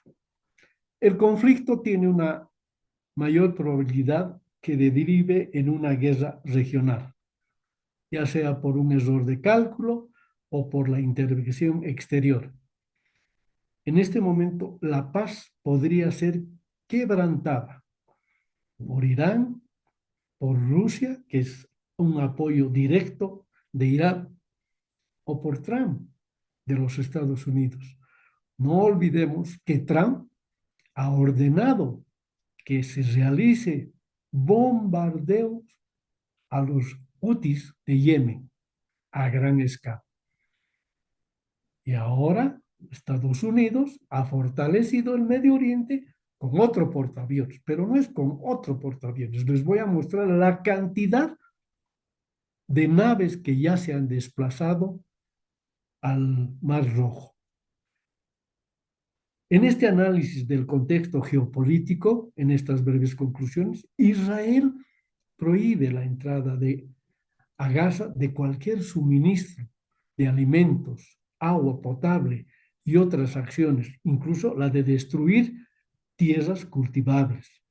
El conflicto tiene una mayor probabilidad que derive en una guerra regional, ya sea por un error de cálculo o por la intervención exterior. En este momento, la paz podría ser quebrantada por Irán, por Rusia, que es un apoyo directo de Irán, o por Trump, de los Estados Unidos. No olvidemos que Trump ha ordenado que se realice bombardeos a los Houthis de Yemen a gran escala. Y ahora Estados Unidos ha fortalecido el Medio Oriente con otro portaaviones, pero no es con otro portaaviones. Les voy a mostrar la cantidad de naves que ya se han desplazado al Mar Rojo. En este análisis del contexto geopolítico, en estas breves conclusiones, Israel prohíbe la entrada a Gaza de cualquier suministro de alimentos, agua potable, y otras acciones, incluso la de destruir tierras cultivables.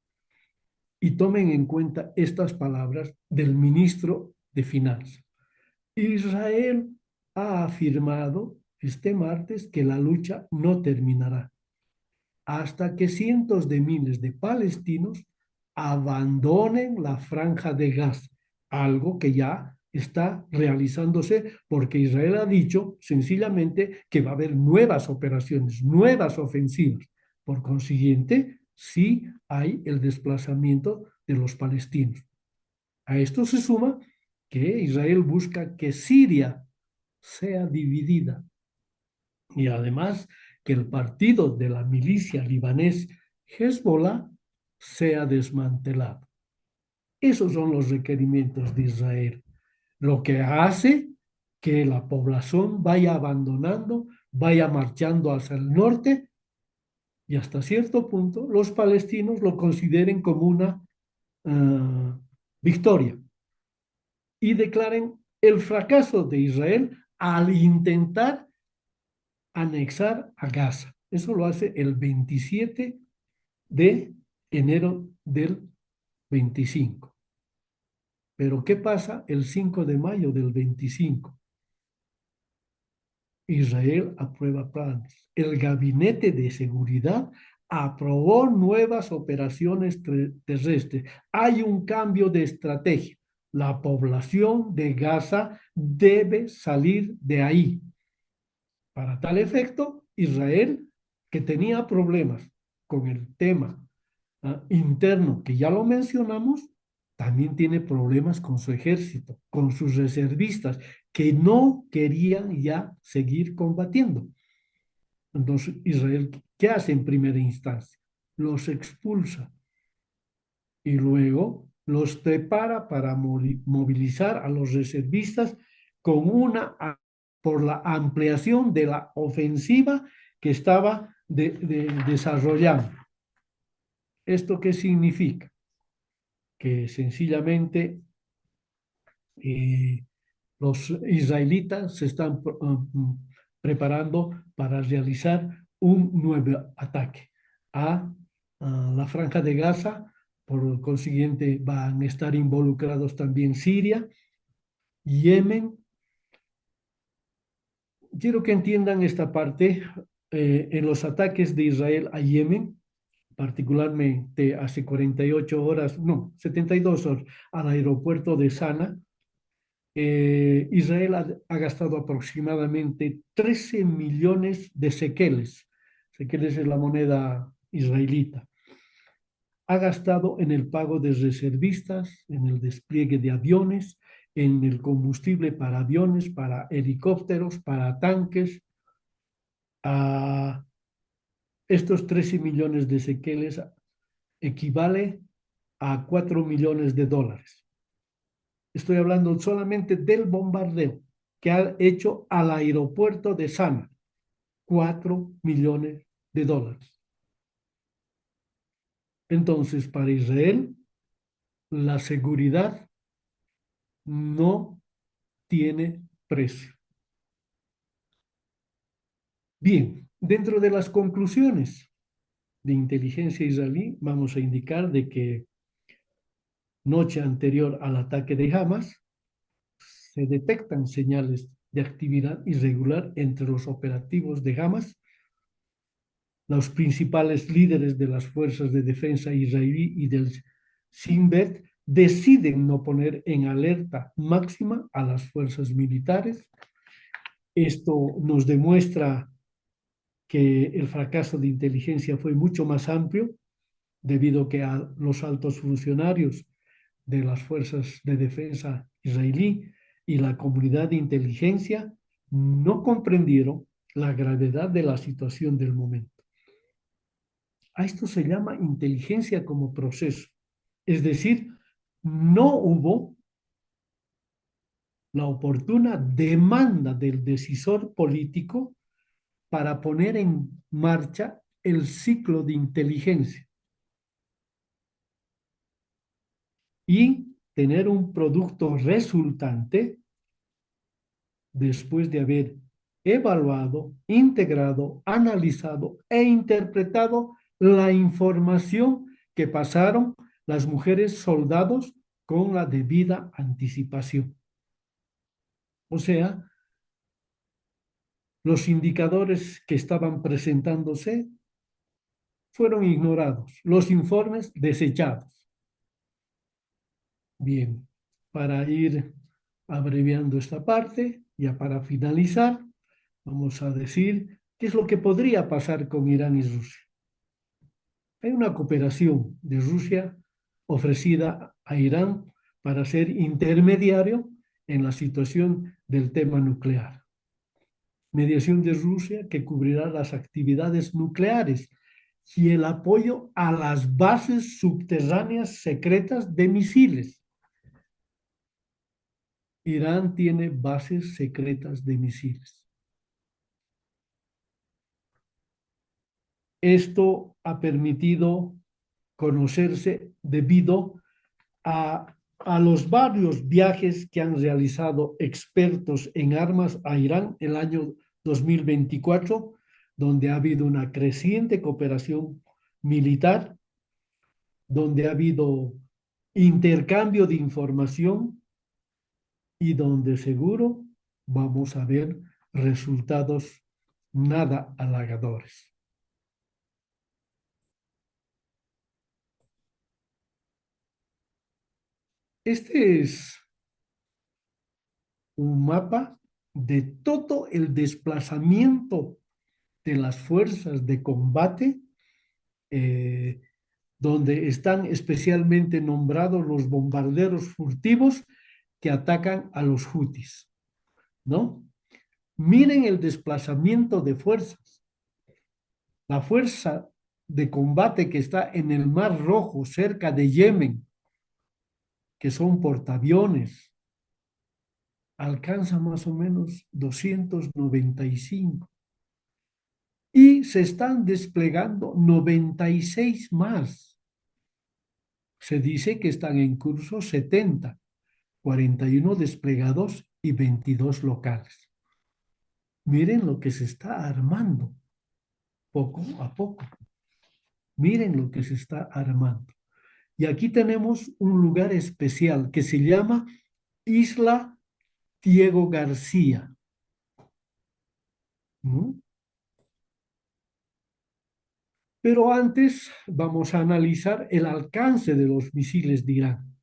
Y tomen en cuenta estas palabras del ministro de Finanzas. Israel ha afirmado este martes que la lucha no terminará hasta que cientos de miles de palestinos abandonen la franja de Gaza, algo que ya está realizándose porque Israel ha dicho sencillamente que va a haber nuevas operaciones, nuevas ofensivas. Por consiguiente, sí hay el desplazamiento de los palestinos. A esto se suma que Israel busca que Siria sea dividida y además que el partido de la milicia libanés Hezbollah sea desmantelado. Esos son los requerimientos de Israel, lo que hace que la población vaya abandonando, vaya marchando hacia el norte y hasta cierto punto los palestinos lo consideren como una victoria y declaren el fracaso de Israel al intentar anexar a Gaza. Eso lo hace el 27 de enero del 25. Pero ¿qué pasa el 5 de mayo del 25? Israel aprueba planes. El Gabinete de Seguridad aprobó nuevas operaciones terrestres. Hay un cambio de estrategia. La población de Gaza debe salir de ahí. Para tal efecto, Israel, que tenía problemas con el tema interno, que ya lo mencionamos, también tiene problemas con su ejército, con sus reservistas, que no querían ya seguir combatiendo. Entonces, Israel, ¿qué hace en primera instancia? Los expulsa y luego los prepara para movilizar a los reservistas con por la ampliación de la ofensiva que estaba desarrollando. ¿Esto qué significa? Que sencillamente los israelitas se están preparando para realizar un nuevo ataque a la franja de Gaza. Por consiguiente, van a estar involucrados también Siria, Yemen. Quiero que entiendan esta parte. En los ataques de Israel a Yemen, particularmente hace 48 horas, no, 72 horas, al aeropuerto de Sana, Israel ha gastado aproximadamente 13 millones de sequeles. Sequeles es la moneda israelita. Ha gastado en el pago de reservistas, en el despliegue de aviones, en el combustible para aviones, para helicópteros, para tanques. A estos 13 millones de sequeles equivale a 4 millones de dólares. Estoy hablando solamente del bombardeo que ha hecho al aeropuerto de Sana, 4 millones de dólares. Entonces, para Israel, la seguridad no tiene precio. Bien, dentro de las conclusiones de inteligencia israelí, vamos a indicar de que noche anterior al ataque de Hamas, se detectan señales de actividad irregular entre los operativos de Hamas. Los principales líderes de las fuerzas de defensa israelí y del Shin Bet deciden no poner en alerta máxima a las fuerzas militares. Esto nos demuestra que el fracaso de inteligencia fue mucho más amplio debido a que a los altos funcionarios de las fuerzas de defensa israelí y la comunidad de inteligencia no comprendieron la gravedad de la situación del momento. A esto se llama inteligencia como proceso. Es decir, no hubo la oportuna demanda del decisor político para poner en marcha el ciclo de inteligencia y tener un producto resultante después de haber evaluado, integrado, analizado e interpretado la información que pasaron las mujeres soldados con la debida anticipación. O sea, los indicadores que estaban presentándose fueron ignorados, los informes desechados. Bien, para ir abreviando esta parte, ya para finalizar, vamos a decir qué es lo que podría pasar con Irán y Rusia. Hay una cooperación de Rusia ofrecida a Irán para ser intermediario en la situación del tema nuclear. Mediación de Rusia que cubrirá las actividades nucleares y el apoyo a las bases subterráneas secretas de misiles. Irán tiene bases secretas de misiles. Esto ha permitido conocerse debido a los varios viajes que han realizado expertos en armas a Irán el año 2024, donde ha habido una creciente cooperación militar, donde ha habido intercambio de información y donde seguro vamos a ver resultados nada halagadores. Este es un mapa de todo el desplazamiento de las fuerzas de combate, donde están especialmente nombrados los bombarderos furtivos que atacan a los hutis, ¿no? Miren el desplazamiento de fuerzas. La fuerza de combate que está en el Mar Rojo, cerca de Yemen, que son portaaviones, alcanza más o menos 295. Y se están desplegando 96 más. Se dice que están en curso 70, 41 desplegados y 22 locales. Miren lo que se está armando, poco a poco. Miren lo que se está armando. Y aquí tenemos un lugar especial que se llama Isla Diego García. ¿No? Pero antes vamos a analizar el alcance de los misiles de Irán.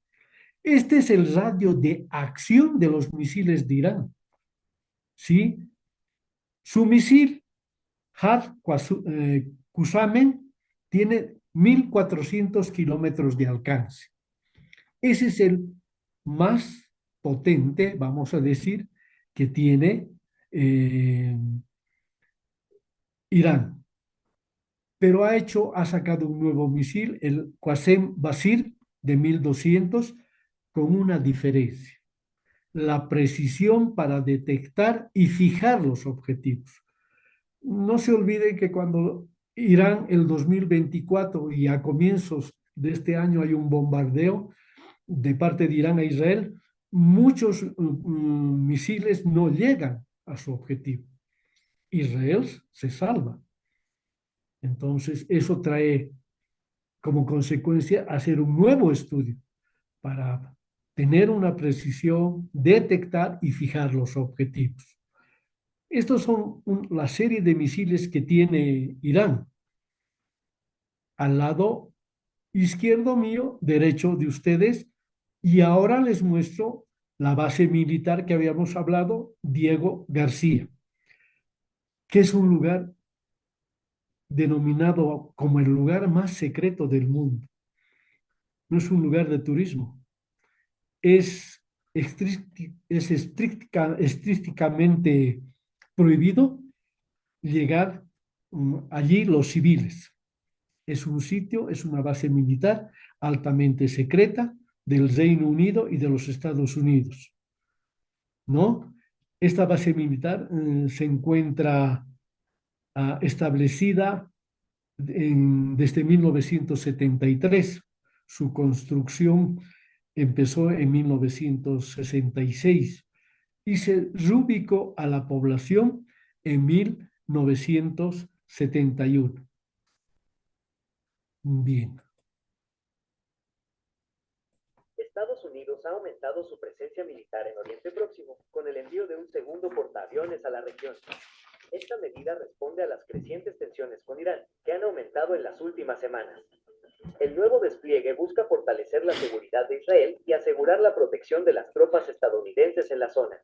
Este es el radio de acción de los misiles de Irán. ¿Sí? Su misil Har Qassam tiene 1.400 kilómetros de alcance. Ese es el más potente, vamos a decir, que tiene Irán. Pero ha sacado un nuevo misil, el Qassem Basir de 1.200, con una diferencia: la precisión para detectar y fijar los objetivos. No se olvide que cuando Irán, el 2024 y a comienzos de este año, hay un bombardeo de parte de Irán a Israel, muchos misiles no llegan a su objetivo. Israel se salva. Entonces, eso trae como consecuencia hacer un nuevo estudio para tener una precisión, detectar y fijar los objetivos. Estos son la serie de misiles que tiene Irán. Al lado izquierdo mío, derecho de ustedes, y ahora les muestro la base militar que habíamos hablado, Diego García, que es un lugar denominado como el lugar más secreto del mundo. No es un lugar de turismo, es estrictamente prohibido llegar allí los civiles. Es un sitio, es una base militar altamente secreta del Reino Unido y de los Estados Unidos, ¿no? Esta base militar se encuentra establecida desde 1973. Su construcción empezó en 1966 y se reubicó a la población en 1971. Bien. Estados Unidos ha aumentado su presencia militar en Oriente Próximo con el envío de un segundo portaaviones a la región. Esta medida responde a las crecientes tensiones con Irán, que han aumentado en las últimas semanas. El nuevo despliegue busca fortalecer la seguridad de Israel y asegurar la protección de las tropas estadounidenses en la zona.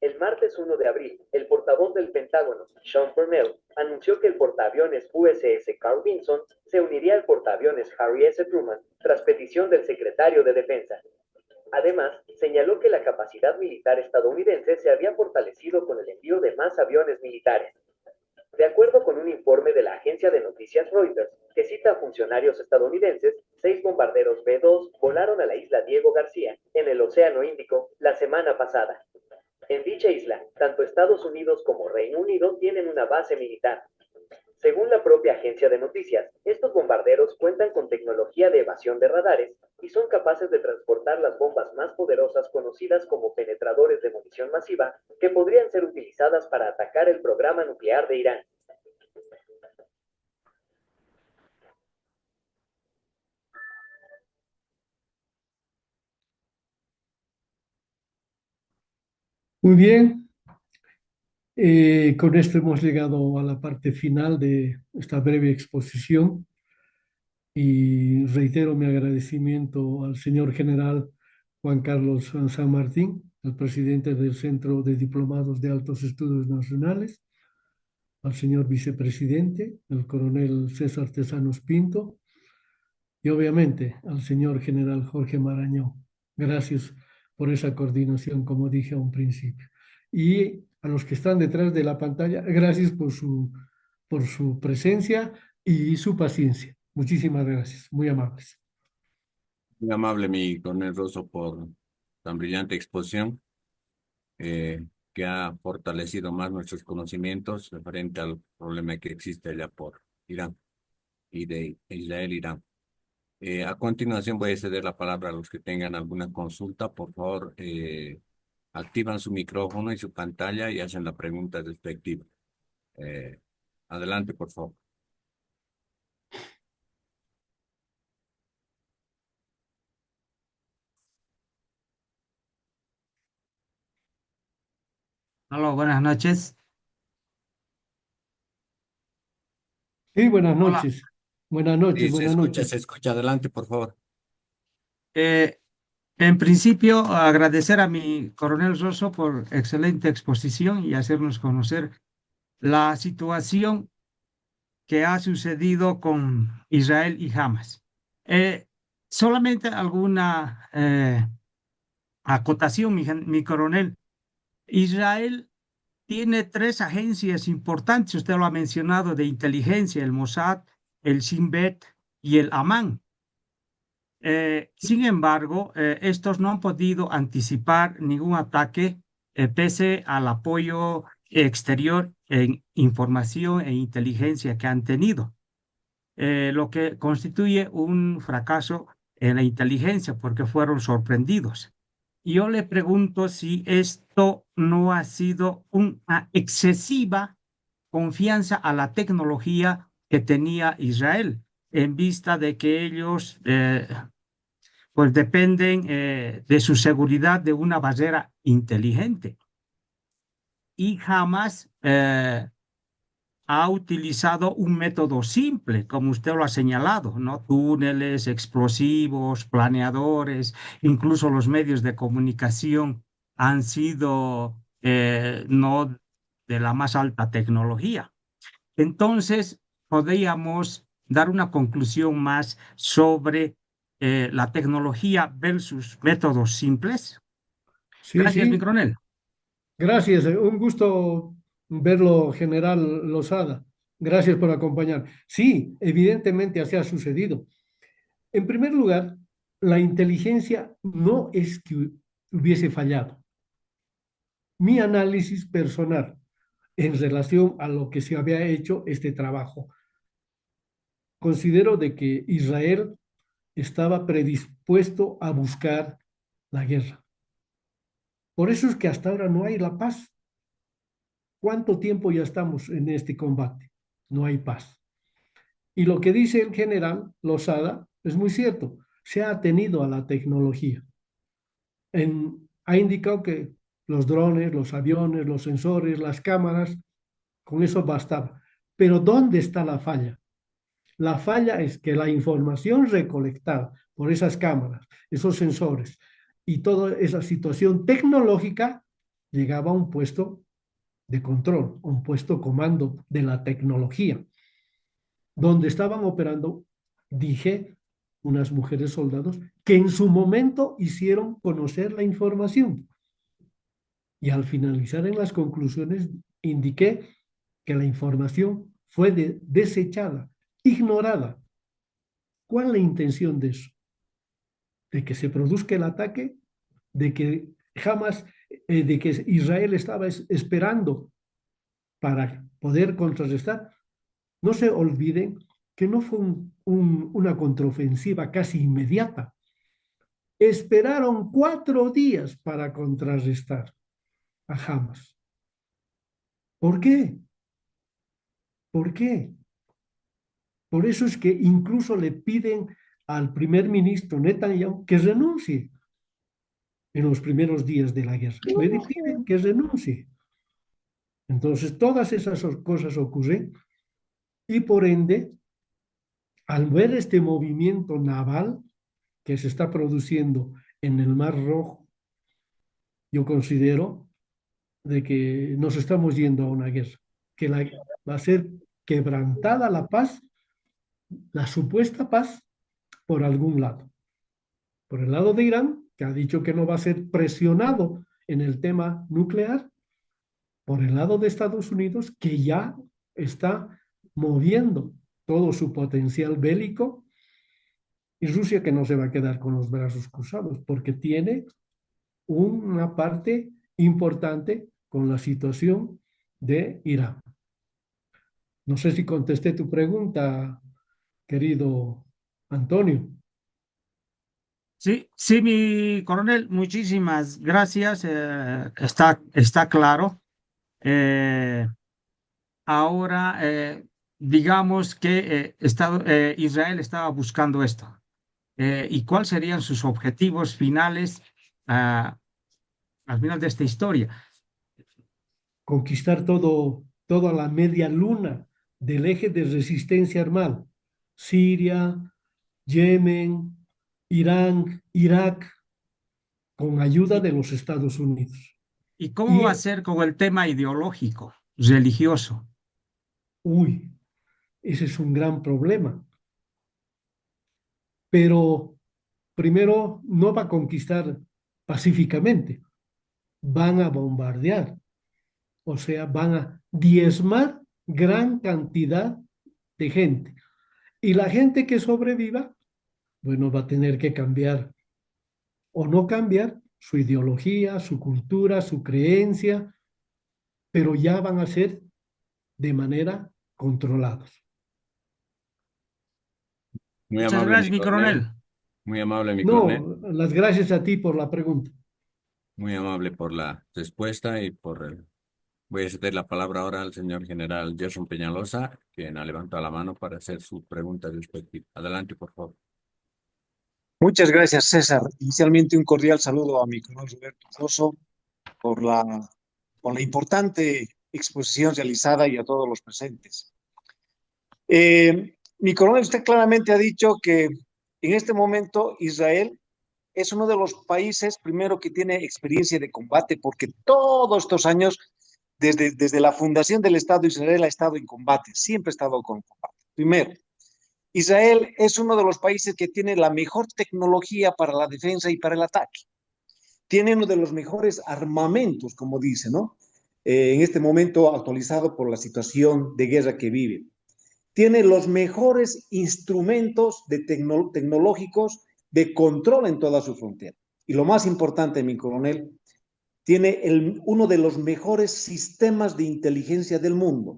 El martes 1 de abril, el portavoz del Pentágono, Sean Purnell, anunció que el portaaviones USS Carl Vinson se uniría al portaaviones Harry S. Truman tras petición del secretario de Defensa. Además, señaló que la capacidad militar estadounidense se había fortalecido con el envío de más aviones militares. De acuerdo con un informe de la agencia de noticias Reuters, que cita a funcionarios estadounidenses, 6 bombarderos B-2 volaron a la isla Diego García, en el Océano Índico, la semana pasada. En dicha isla, tanto Estados Unidos como Reino Unido tienen una base militar. Según la propia agencia de noticias, estos bombarderos cuentan con tecnología de evasión de radares y son capaces de transportar las bombas más poderosas conocidas como penetradores de munición masiva, que podrían ser utilizadas para atacar el programa nuclear de Irán. Muy bien. Con esto hemos llegado a la parte final de esta breve exposición y reitero mi agradecimiento al señor general Juan Carlos San Martín, el presidente del Centro de Diplomados de Altos Estudios Nacionales, al señor vicepresidente, el coronel César Tesanos Pinto, y obviamente al señor general Jorge Marañón. Gracias por esa coordinación, como dije a un principio. Y a los que están detrás de la pantalla, gracias por su presencia y su paciencia. Muchísimas gracias, muy amables. Muy amable, mi coronel Rosso, por tan brillante exposición que ha fortalecido más nuestros conocimientos referente al problema que existe allá por Irán y de Israel-Irán. A continuación voy a ceder la palabra a los que tengan alguna consulta. Por favor, activan su micrófono y su pantalla y hacen la pregunta respectiva. Adelante, por favor. Hola, buenas noches. Sí, buenas Hola. noches. Buenas noches, Sí, buenas noches. se escucha. Adelante, por favor. Eh, en principio, agradecer a mi coronel Rosso por excelente exposición y hacernos conocer la situación que ha sucedido con Israel y Hamas. Solamente alguna acotación, mi coronel. Israel tiene 3 agencias importantes, usted lo ha mencionado, de inteligencia, el Mossad, el Shin Bet y el Amán. Sin embargo, estos no han podido anticipar ningún ataque pese al apoyo exterior en información e inteligencia que han tenido, lo que constituye un fracaso en la inteligencia porque fueron sorprendidos. Y yo le pregunto si esto no ha sido una excesiva confianza a la tecnología que tenía Israel en vista de que ellos pues dependen de su seguridad de una barrera inteligente. Y jamás ha utilizado un método simple, como usted lo ha señalado, ¿no? Túneles, explosivos, planeadores, incluso los medios de comunicación han sido no de la más alta tecnología. Entonces, podríamos dar una conclusión más sobre la tecnología versus métodos simples. Sí, Gracias, mi sí, coronel. gracias. Un gusto verlo, general Lozada. Gracias por acompañar. Sí, evidentemente así ha sucedido. En primer lugar, la inteligencia no es que hubiese fallado. Mi análisis personal en relación a lo que se había hecho este trabajo. Considero de que Israel estaba predispuesto a buscar la guerra. Por eso es que hasta ahora no hay la paz, ¿Cuánto tiempo ya estamos en este combate? No hay paz. Y lo que dice el general Lozada es muy cierto. Se ha atenido a la tecnología. Ha indicado que los drones, los aviones, los sensores, las cámaras, con eso bastaba. Pero ¿dónde está la falla? La falla es que la información recolectada por esas cámaras, esos sensores y toda esa situación tecnológica llegaba a un puesto de control, un puesto comando de la tecnología, donde estaban operando, dije, unas mujeres soldados que en su momento hicieron conocer la información. Y al finalizar en las conclusiones, indiqué que la información fue desechada, ignorada. ¿Cuál es la intención de eso? De que se produzca el ataque, de que jamás, de que Israel estaba esperando para poder contrarrestar. No se olviden que no fue una contraofensiva casi inmediata. Esperaron 4 días para contrarrestar a Hamas. ¿Por qué? ¿Por qué? Por eso es que incluso le piden al primer ministro Netanyahu que renuncie en los primeros días de la guerra. Le piden que renuncie. Entonces, todas esas cosas ocurren y por ende, al ver este movimiento naval que se está produciendo en el Mar Rojo, yo considero de que nos estamos yendo a una guerra, que va a ser quebrantada la paz, la supuesta paz, por algún lado. Por el lado de Irán, que ha dicho que no va a ser presionado en el tema nuclear, por el lado de Estados Unidos, que ya está moviendo todo su potencial bélico, y Rusia que no se va a quedar con los brazos cruzados, porque tiene una parte importante con la situación de Irán. No sé si contesté tu pregunta, querido Antonio. Sí, sí, mi coronel, muchísimas gracias. Está claro. Eh, Ahora, digamos que Israel estaba buscando esto. ¿Y cuáles serían sus objetivos finales al final de esta historia? Conquistar toda la media luna del eje de resistencia armada. Siria, Yemen, Irán, Irak, con ayuda ¿Y, de los Estados Unidos. y cómo Y, va a ser con el tema ideológico, religioso? uy, ese es un gran problema. Pero primero no va a conquistar pacíficamente, van a bombardear, o sea, van a diezmar gran cantidad de gente. Y la gente que sobreviva, bueno, va a tener que cambiar o no cambiar su ideología, su cultura, su creencia, pero ya van a ser de manera controlados. Muy Muchas amable, gracias, mi mi coronel. coronel. Muy amable, mi coronel. No, las gracias a ti por la pregunta. Muy amable por la respuesta y por el... Voy a ceder la palabra ahora al señor general Gerson Peñalosa, quien ha levantado la mano para hacer su pregunta respectiva. Adelante, por favor. Muchas gracias, César. Inicialmente un cordial saludo a mi coronel Roberto Rosso por la importante exposición realizada y a todos los presentes. Mi coronel, usted claramente ha dicho que en este momento Israel es uno de los países, primero, que tiene experiencia de combate, porque todos estos años, desde la fundación del Estado de Israel, ha estado en combate, siempre ha estado con combate. Primero, Israel es uno de los países que tiene la mejor tecnología para la defensa y para el ataque. Tiene uno de los mejores armamentos, como dice, ¿no? En este momento actualizado por la situación de guerra que vive. Tiene los mejores instrumentos tecnológicos de control en toda su frontera. Y lo más importante, mi coronel, tiene uno de los mejores sistemas de inteligencia del mundo.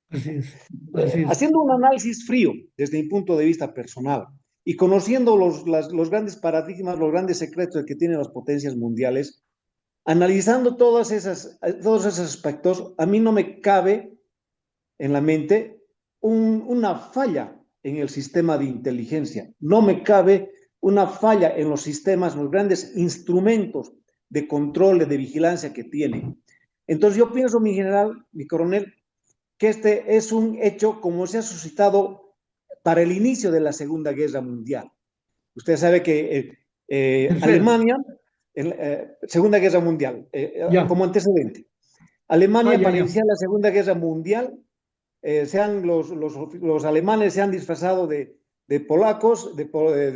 Así es, así es. Haciendo un análisis frío desde mi punto de vista personal y conociendo los grandes paradigmas, los grandes secretos que tienen las potencias mundiales, Analizando todos esos aspectos, a mí no me cabe en la mente una falla en el sistema de inteligencia, no me cabe una falla en los sistemas, los grandes instrumentos de control, de vigilancia que tiene. Entonces yo pienso, mi general, mi coronel, que este es un hecho como se ha suscitado para el inicio de la Segunda Guerra Mundial. Usted sabe que Alemania, Segunda Guerra Mundial, Ya. como antecedente. Alemania, Ya, para ya. iniciar la Segunda Guerra Mundial, los alemanes se han disfrazado de polacos, de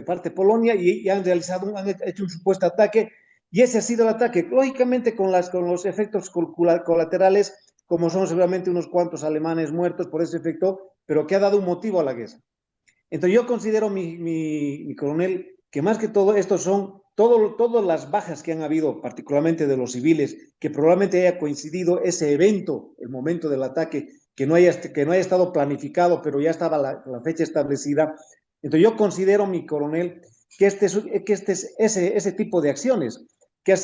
parte de Polonia, y han hecho un supuesto ataque, y ese ha sido el ataque. Lógicamente, con los efectos colaterales, como son seguramente unos cuantos alemanes muertos por ese efecto, pero que ha dado un motivo a la guerra. Entonces yo considero, mi coronel, que más que todo estos son todas las bajas que han habido, particularmente de los civiles, que probablemente haya coincidido ese evento, el momento del ataque, que no haya estado planificado, pero ya estaba la fecha establecida. Entonces yo considero, mi coronel, que este es ese tipo de acciones, que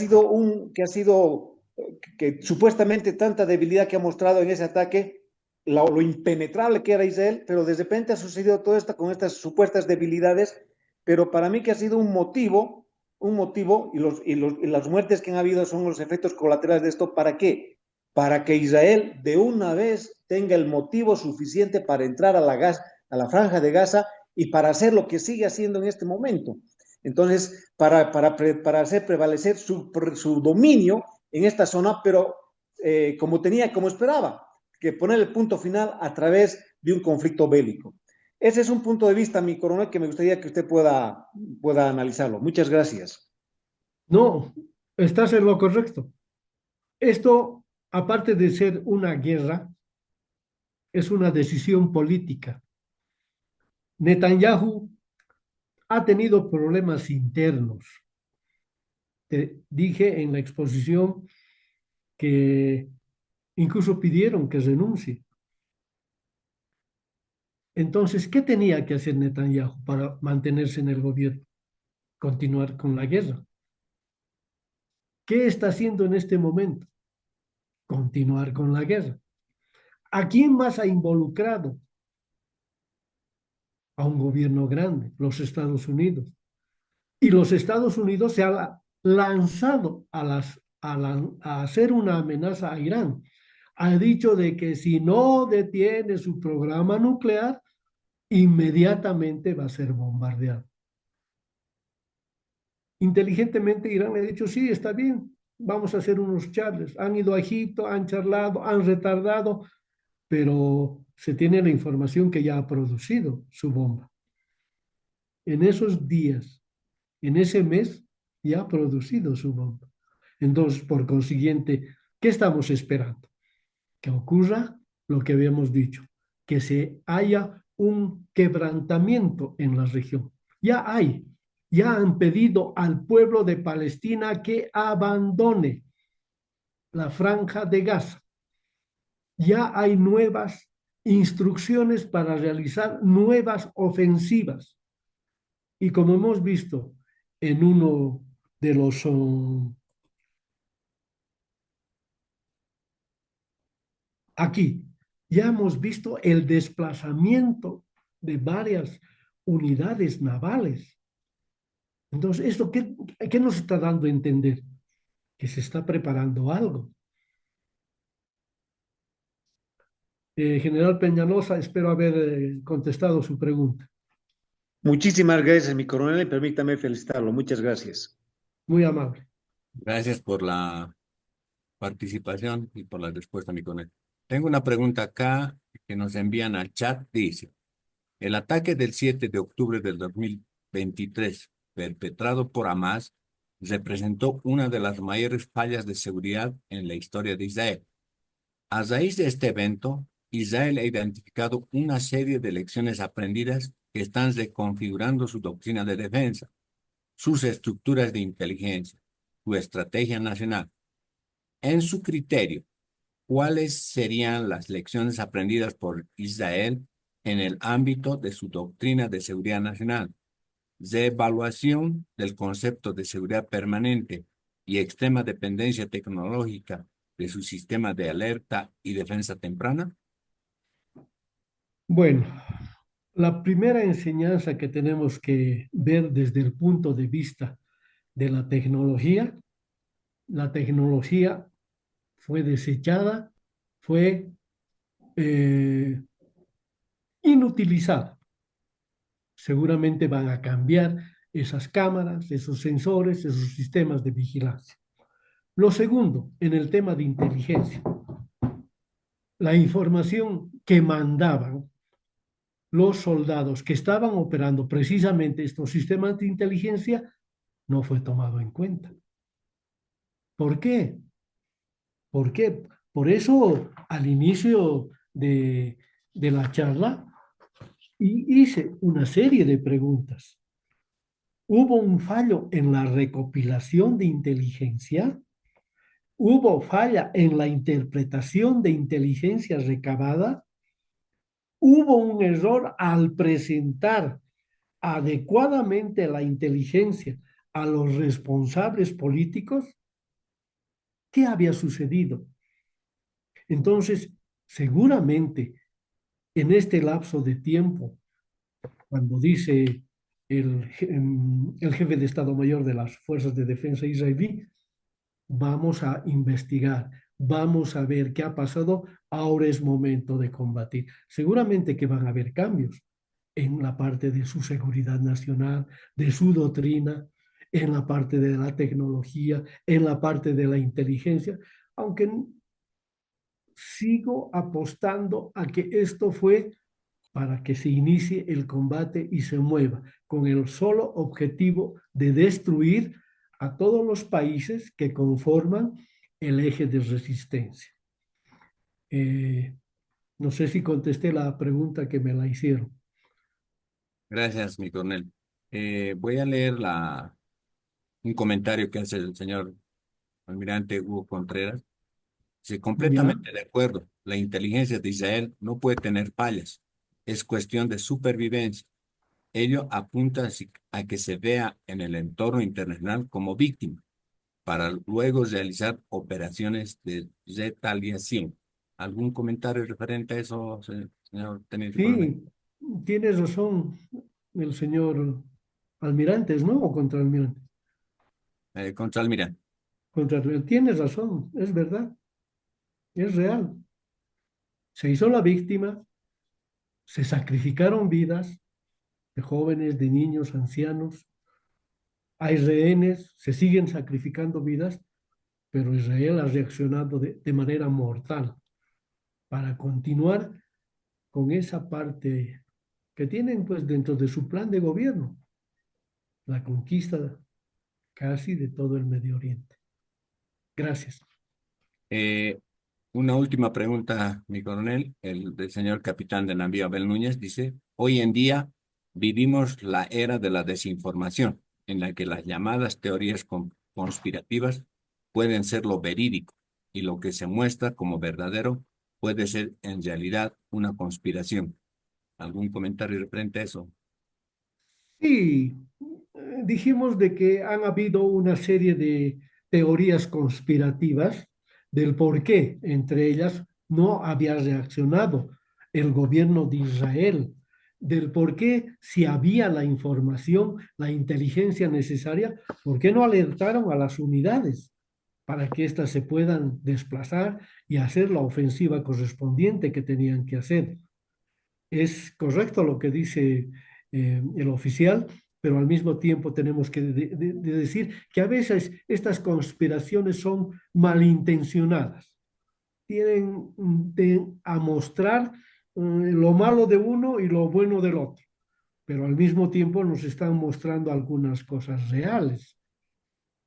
supuestamente tanta debilidad que ha mostrado en ese ataque, lo impenetrable que era Israel, pero de repente ha sucedido todo esto con estas supuestas debilidades, pero para mí que ha sido un motivo, y las muertes que han habido son los efectos colaterales de esto. ¿Para qué? Para que Israel de una vez tenga el motivo suficiente para entrar a la franja de Gaza y para hacer lo que sigue haciendo en este momento. Entonces, para hacer prevalecer su dominio en esta zona, pero como esperaba, que poner el punto final a través de un conflicto bélico. Ese es un punto de vista, mi coronel, que me gustaría que usted pueda analizarlo. Muchas gracias. No, estás en lo correcto. Esto, aparte de ser una guerra, es una decisión política. Netanyahu ha tenido problemas internos. Te dije en la exposición que incluso pidieron que renuncie. Entonces, ¿qué tenía que hacer Netanyahu para mantenerse en el gobierno? Continuar con la guerra. ¿Qué está haciendo en este momento? Continuar con la guerra. ¿A quién más ha involucrado? A un gobierno grande, los Estados Unidos. Y los Estados Unidos se han lanzado a hacer una amenaza a Irán. Ha dicho de que si no detiene su programa nuclear, inmediatamente va a ser bombardeado. Inteligentemente Irán le ha dicho, sí, está bien, vamos a hacer unos charles. Han ido a Egipto, han charlado, han retardado, pero se tiene la información que ya ha producido su bomba. En esos días, en ese mes, ya ha producido su bomba. Entonces, por consiguiente, ¿qué estamos esperando? Que ocurra lo que habíamos dicho, que se haya un quebrantamiento en la región. Ya han pedido al pueblo de Palestina que abandone la franja de Gaza. Ya hay nuevas instrucciones para realizar nuevas ofensivas. Y como hemos visto en uno de los aquí, ya hemos visto el desplazamiento de varias unidades navales. Entonces, ¿esto qué nos está dando a entender? Que se está preparando algo. General Peñalosa, espero haber contestado su pregunta. Muchísimas gracias, mi coronel, y permítame felicitarlo. Muchas gracias. Muy amable. Gracias por la participación y por la respuesta, mi coronel. Tengo una pregunta acá que nos envían al chat. Dice, el ataque del 7 de octubre del 2023, perpetrado por Hamas, representó una de las mayores fallas de seguridad en la historia de Israel. A raíz de este evento, Israel ha identificado una serie de lecciones aprendidas que están reconfigurando su doctrina de defensa, sus estructuras de inteligencia, su estrategia nacional. En su criterio, ¿cuáles serían las lecciones aprendidas por Israel en el ámbito de su doctrina de seguridad nacional? Reevaluación del concepto de seguridad permanente y extrema dependencia tecnológica de su sistema de alerta y defensa temprana? Bueno, la primera enseñanza que tenemos que ver desde el punto de vista de la tecnología fue desechada, fue inutilizada. Seguramente van a cambiar esas cámaras, esos sensores, esos sistemas de vigilancia. Lo segundo, en el tema de inteligencia, la información que mandaban los soldados que estaban operando precisamente estos sistemas de inteligencia no fue tomado en cuenta. ¿Por qué? ¿Por qué? Por eso, al inicio de la charla, hice una serie de preguntas. ¿Hubo un fallo en la recopilación de inteligencia? ¿Hubo falla en la interpretación de inteligencia recabada? ¿Hubo un error al presentar adecuadamente la inteligencia a los responsables políticos? ¿Qué había sucedido? Entonces, seguramente en este lapso de tiempo, cuando dice el jefe de Estado Mayor de las Fuerzas de Defensa israelí, vamos a investigar, vamos a ver qué ha pasado, ahora es momento de combatir. Seguramente que van a haber cambios en la parte de su seguridad nacional, de su doctrina, en la parte de la tecnología, en la parte de la inteligencia, aunque sigo apostando a que esto fue para que se inicie el combate y se mueva con el solo objetivo de destruir a todos los países que conforman el eje de resistencia. No sé si contesté la pregunta que me la hicieron. Gracias, mi coronel. Voy a leer un comentario que hace el señor almirante Hugo Contreras. Sí, ¿Ya? completamente de acuerdo. La inteligencia de Israel no puede tener fallas. Es cuestión de supervivencia. Ello apunta a que se vea en el entorno internacional como víctima, para luego realizar operaciones de retaliación. ¿Algún comentario referente a eso, señor teniente coronel? Sí, tiene razón el señor almirantes, ¿no? O contraalmirante. Contralmirante. Tiene razón, es verdad, es real. Se hizo la víctima, se sacrificaron vidas de jóvenes, de niños, ancianos. Hay rehenes, se siguen sacrificando vidas, pero Israel ha reaccionado de manera mortal para continuar con esa parte que tienen pues dentro de su plan de gobierno, la conquista casi de todo el Medio Oriente. Gracias. Eh, una última pregunta, mi coronel, el del señor capitán de navío Abel Núñez, dice: hoy en día vivimos la era de la desinformación, en la que las llamadas teorías conspirativas pueden ser lo verídico y lo que se muestra como verdadero puede ser en realidad una conspiración. ¿Algún comentario referente a eso? Y dijimos de que han habido una serie de teorías conspirativas del por qué, entre ellas, no había reaccionado el gobierno de Israel, del por qué, si había la información, la inteligencia necesaria, ¿por qué no alertaron a las unidades para que éstas se puedan desplazar y hacer la ofensiva correspondiente que tenían que hacer? Es correcto lo que dice el oficial, pero al mismo tiempo tenemos que decir que a veces estas conspiraciones son malintencionadas. Tienen a mostrar lo malo de uno y lo bueno del otro, pero al mismo tiempo nos están mostrando algunas cosas reales,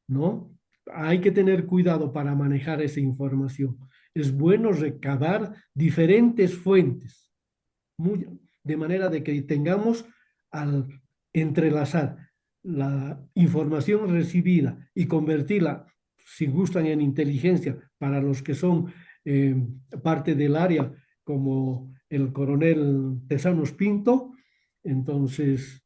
¿no? Hay que tener cuidado para manejar esa información. Es bueno recabar diferentes fuentes muy, de manera de que tengamos al entrelazar la información recibida y convertirla, si gustan, en inteligencia para los que son parte del área, como el coronel Tesanos Pinto, entonces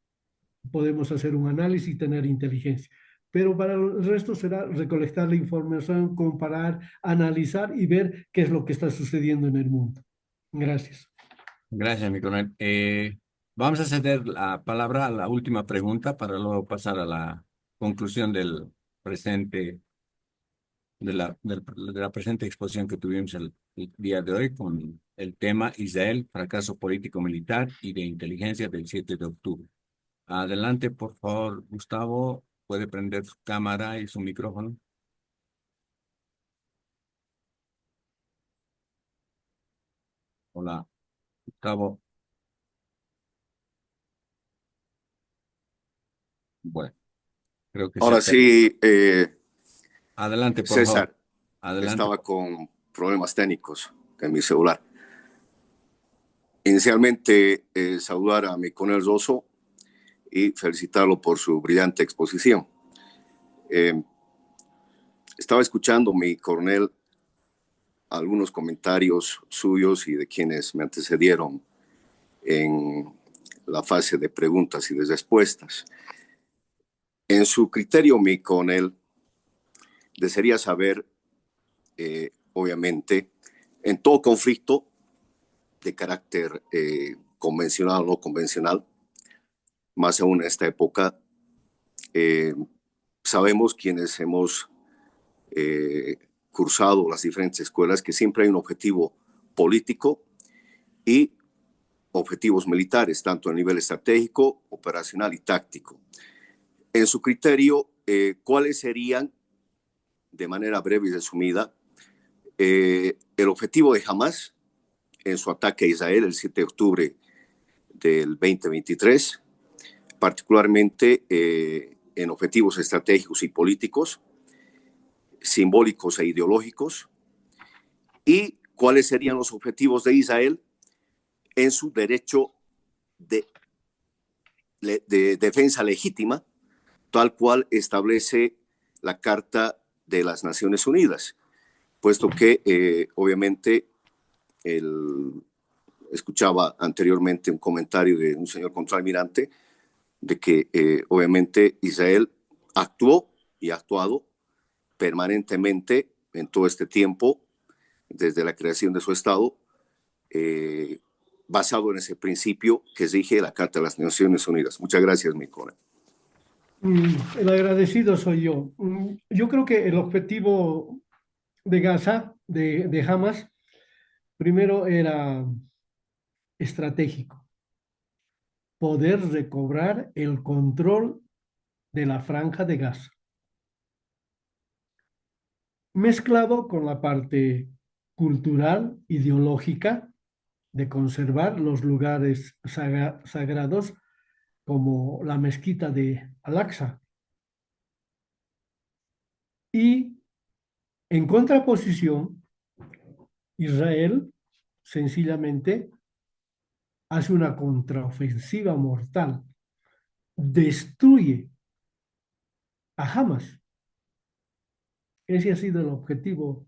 podemos hacer un análisis y tener inteligencia. pero para el resto será recolectar la información, comparar, analizar y ver qué es lo que está sucediendo en el mundo. Gracias. Gracias, mi coronel. Vamos a ceder la palabra a la última pregunta para luego pasar a la conclusión del presente, de la presente exposición que tuvimos el día de hoy con el tema Israel, fracaso político-militar y de inteligencia del 7 de octubre. Adelante, por favor, Gustavo. Puede prender su cámara y su micrófono. Hola, Gustavo. Bueno, creo que Ahora sí, Adelante, por favor. César, Adelante. estaba con problemas técnicos de mi celular. Inicialmente, saludar a mi coronel Rosso y felicitarlo por su brillante exposición. Estaba escuchando, mi coronel, algunos comentarios suyos y de quienes me antecedieron en la fase de preguntas y de respuestas. En su criterio, mi coronel, desearía saber, obviamente, en todo conflicto de carácter convencional o no convencional, más aún en esta época, sabemos quienes hemos cursado las diferentes escuelas que siempre hay un objetivo político y objetivos militares, tanto a nivel estratégico, operacional y táctico. En su criterio, ¿cuáles serían, de manera breve y resumida, el objetivo de Hamas en su ataque a Israel el 7 de octubre del 2023, particularmente en objetivos estratégicos y políticos, simbólicos e ideológicos, y cuáles serían los objetivos de Israel en su derecho de defensa legítima, tal cual establece la Carta de las Naciones Unidas, puesto que obviamente escuchaba anteriormente un comentario de un señor contraalmirante de que obviamente Israel actuó y ha actuado permanentemente en todo este tiempo, desde la creación de su Estado, basado en ese principio que rige la Carta de las Naciones Unidas. Muchas gracias, mi coronel. El agradecido soy yo. Yo creo que el objetivo de Gaza, de Hamas, primero era estratégico, poder recobrar el control de la franja de Gaza, mezclado con la parte cultural, ideológica, de conservar los lugares sagrados como la mezquita de Al-Aqsa. Y en contraposición, Israel sencillamente hace una contraofensiva mortal, destruye a Hamas. Ese ha sido el objetivo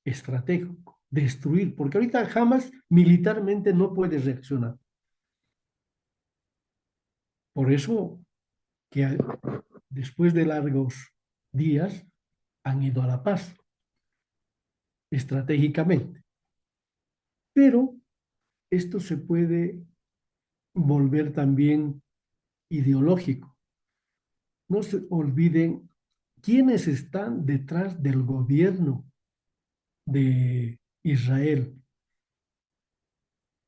estratégico, destruir, porque ahorita Hamas militarmente no puede reaccionar. Por eso que después de largos días han ido a la paz, estratégicamente. Pero esto se puede volver también ideológico. No se olviden quiénes están detrás del gobierno de Israel.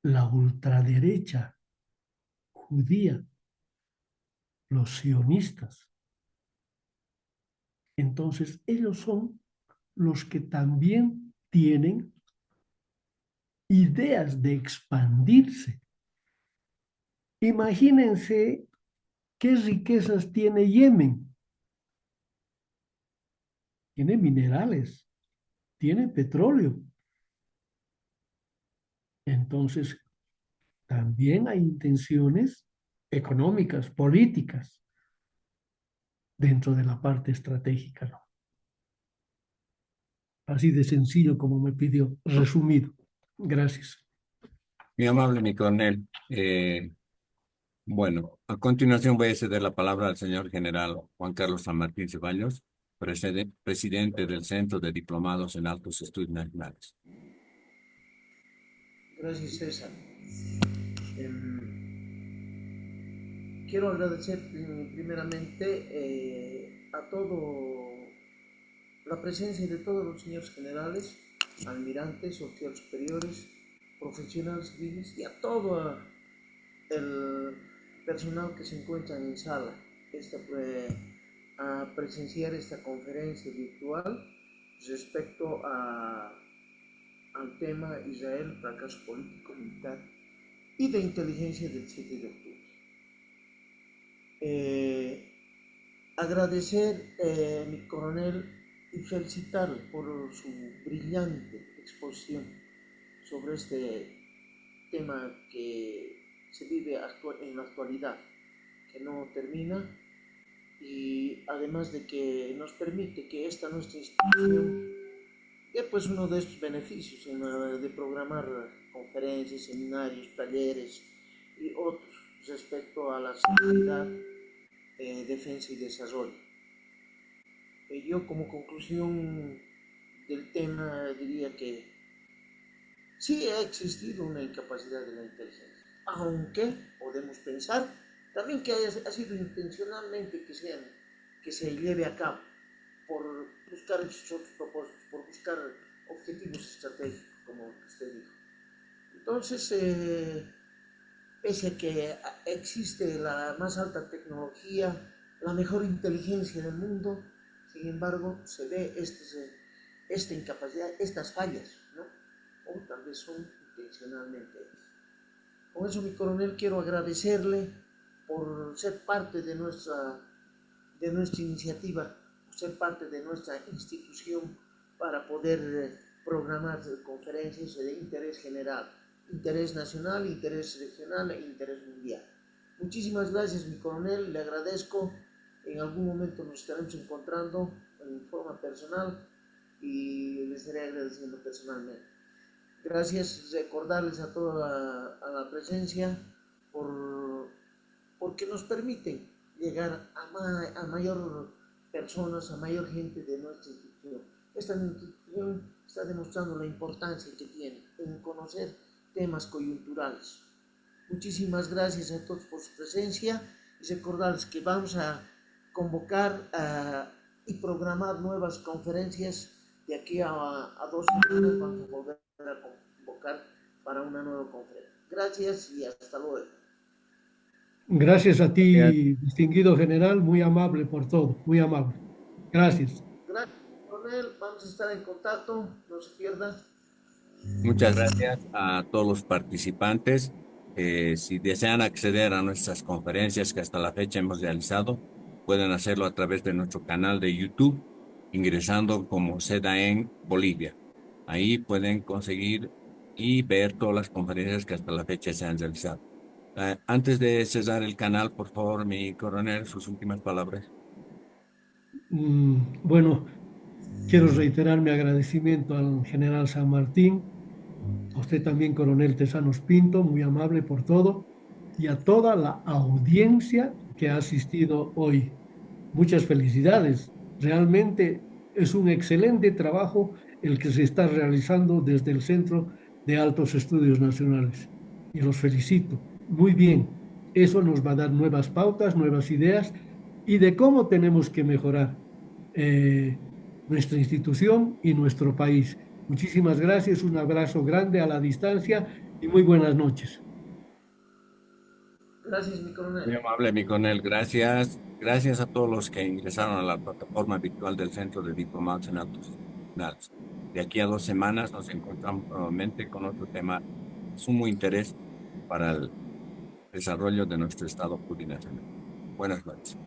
La ultraderecha judía, los sionistas. Entonces, ellos son los que también tienen ideas de expandirse. Imagínense qué riquezas tiene Yemen. Tiene minerales, tiene petróleo. Entonces, también hay intenciones económicas, políticas, dentro de la parte estratégica, ¿no? Así de sencillo como me pidió, resumido. Gracias. Muy amable, mi coronel. Bueno, a continuación voy a ceder la palabra al señor general Juan Carlos San Martín Ceballos, presidente del Centro de Diplomados en Altos Estudios Nacionales. Gracias, César. Quiero agradecer primeramente a todo la presencia de todos los señores generales, almirantes, oficiales superiores, profesionales civiles y a todo el personal que se encuentra en sala a presenciar esta conferencia virtual respecto al tema Israel, fracaso político, militar y de inteligencia del 7 de octubre. Agradecer a mi coronel y felicitarle por su brillante exposición sobre este tema que se vive en la actualidad, que no termina, y además de que nos permite que esta nuestra institución dé pues uno de estos beneficios de programar conferencias, seminarios, talleres y otros respecto a la seguridad, defensa y desarrollo. Yo como conclusión del tema diría que sí ha existido una incapacidad de la inteligencia, aunque podemos pensar también que ha sido intencionalmente que se lleve a cabo por buscar esos otros propósitos, por buscar objetivos estratégicos, como usted dijo. Entonces, pese a que existe la más alta tecnología, la mejor inteligencia del mundo, sin embargo, se ve esta incapacidad, estas fallas, ¿no? O tal vez son intencionalmente hechas. Con eso, mi coronel, quiero agradecerle por ser parte de nuestra iniciativa, por ser parte de nuestra institución para poder programar conferencias de interés general, interés nacional, interés regional e interés mundial. Muchísimas gracias, mi coronel, le agradezco. En algún momento nos estaremos encontrando en forma personal y le estaré agradeciendo personalmente. Gracias, recordarles a toda la presencia porque nos permiten llegar a mayor personas, a mayor gente de nuestra institución. Esta institución está demostrando la importancia que tiene en conocer temas coyunturales. Muchísimas gracias a todos por su presencia y recordarles que vamos a convocar y programar nuevas conferencias de aquí a 2 semanas. Vamos a volver a convocar para una nueva conferencia. Gracias y hasta luego. Gracias a ti, distinguido general, muy amable por todo, muy amable. Gracias. Gracias, coronel. Vamos a estar en contacto, no se pierdan. Muchas gracias a todos los participantes. Si desean acceder a nuestras conferencias que hasta la fecha hemos realizado, pueden hacerlo a través de nuestro canal de YouTube, ingresando como CEDAEN Bolivia. Ahí pueden conseguir y ver todas las conferencias que hasta la fecha se han realizado. Antes de cerrar el canal, por favor, mi coronel, sus últimas palabras. Bueno, quiero reiterar mi agradecimiento al general San Martín, a usted también, coronel Tesanos Pinto, muy amable por todo, y a toda la audiencia que ha asistido hoy. Muchas felicidades. Realmente es un excelente trabajo el que se está realizando desde el Centro de Altos Estudios Nacionales. Y los felicito. Muy bien. Eso nos va a dar nuevas pautas, nuevas ideas y de cómo tenemos que mejorar nuestra institución y nuestro país. Muchísimas gracias, un abrazo grande a la distancia y muy buenas noches. Gracias, mi coronel. Muy amable, mi coronel. Gracias. Gracias a todos los que ingresaron a la plataforma virtual del Centro de Diplomados en Altos Estudios. De aquí a 2 semanas nos encontramos nuevamente con otro tema de sumo interés para el desarrollo de nuestro Estado plurinacional. Buenas noches.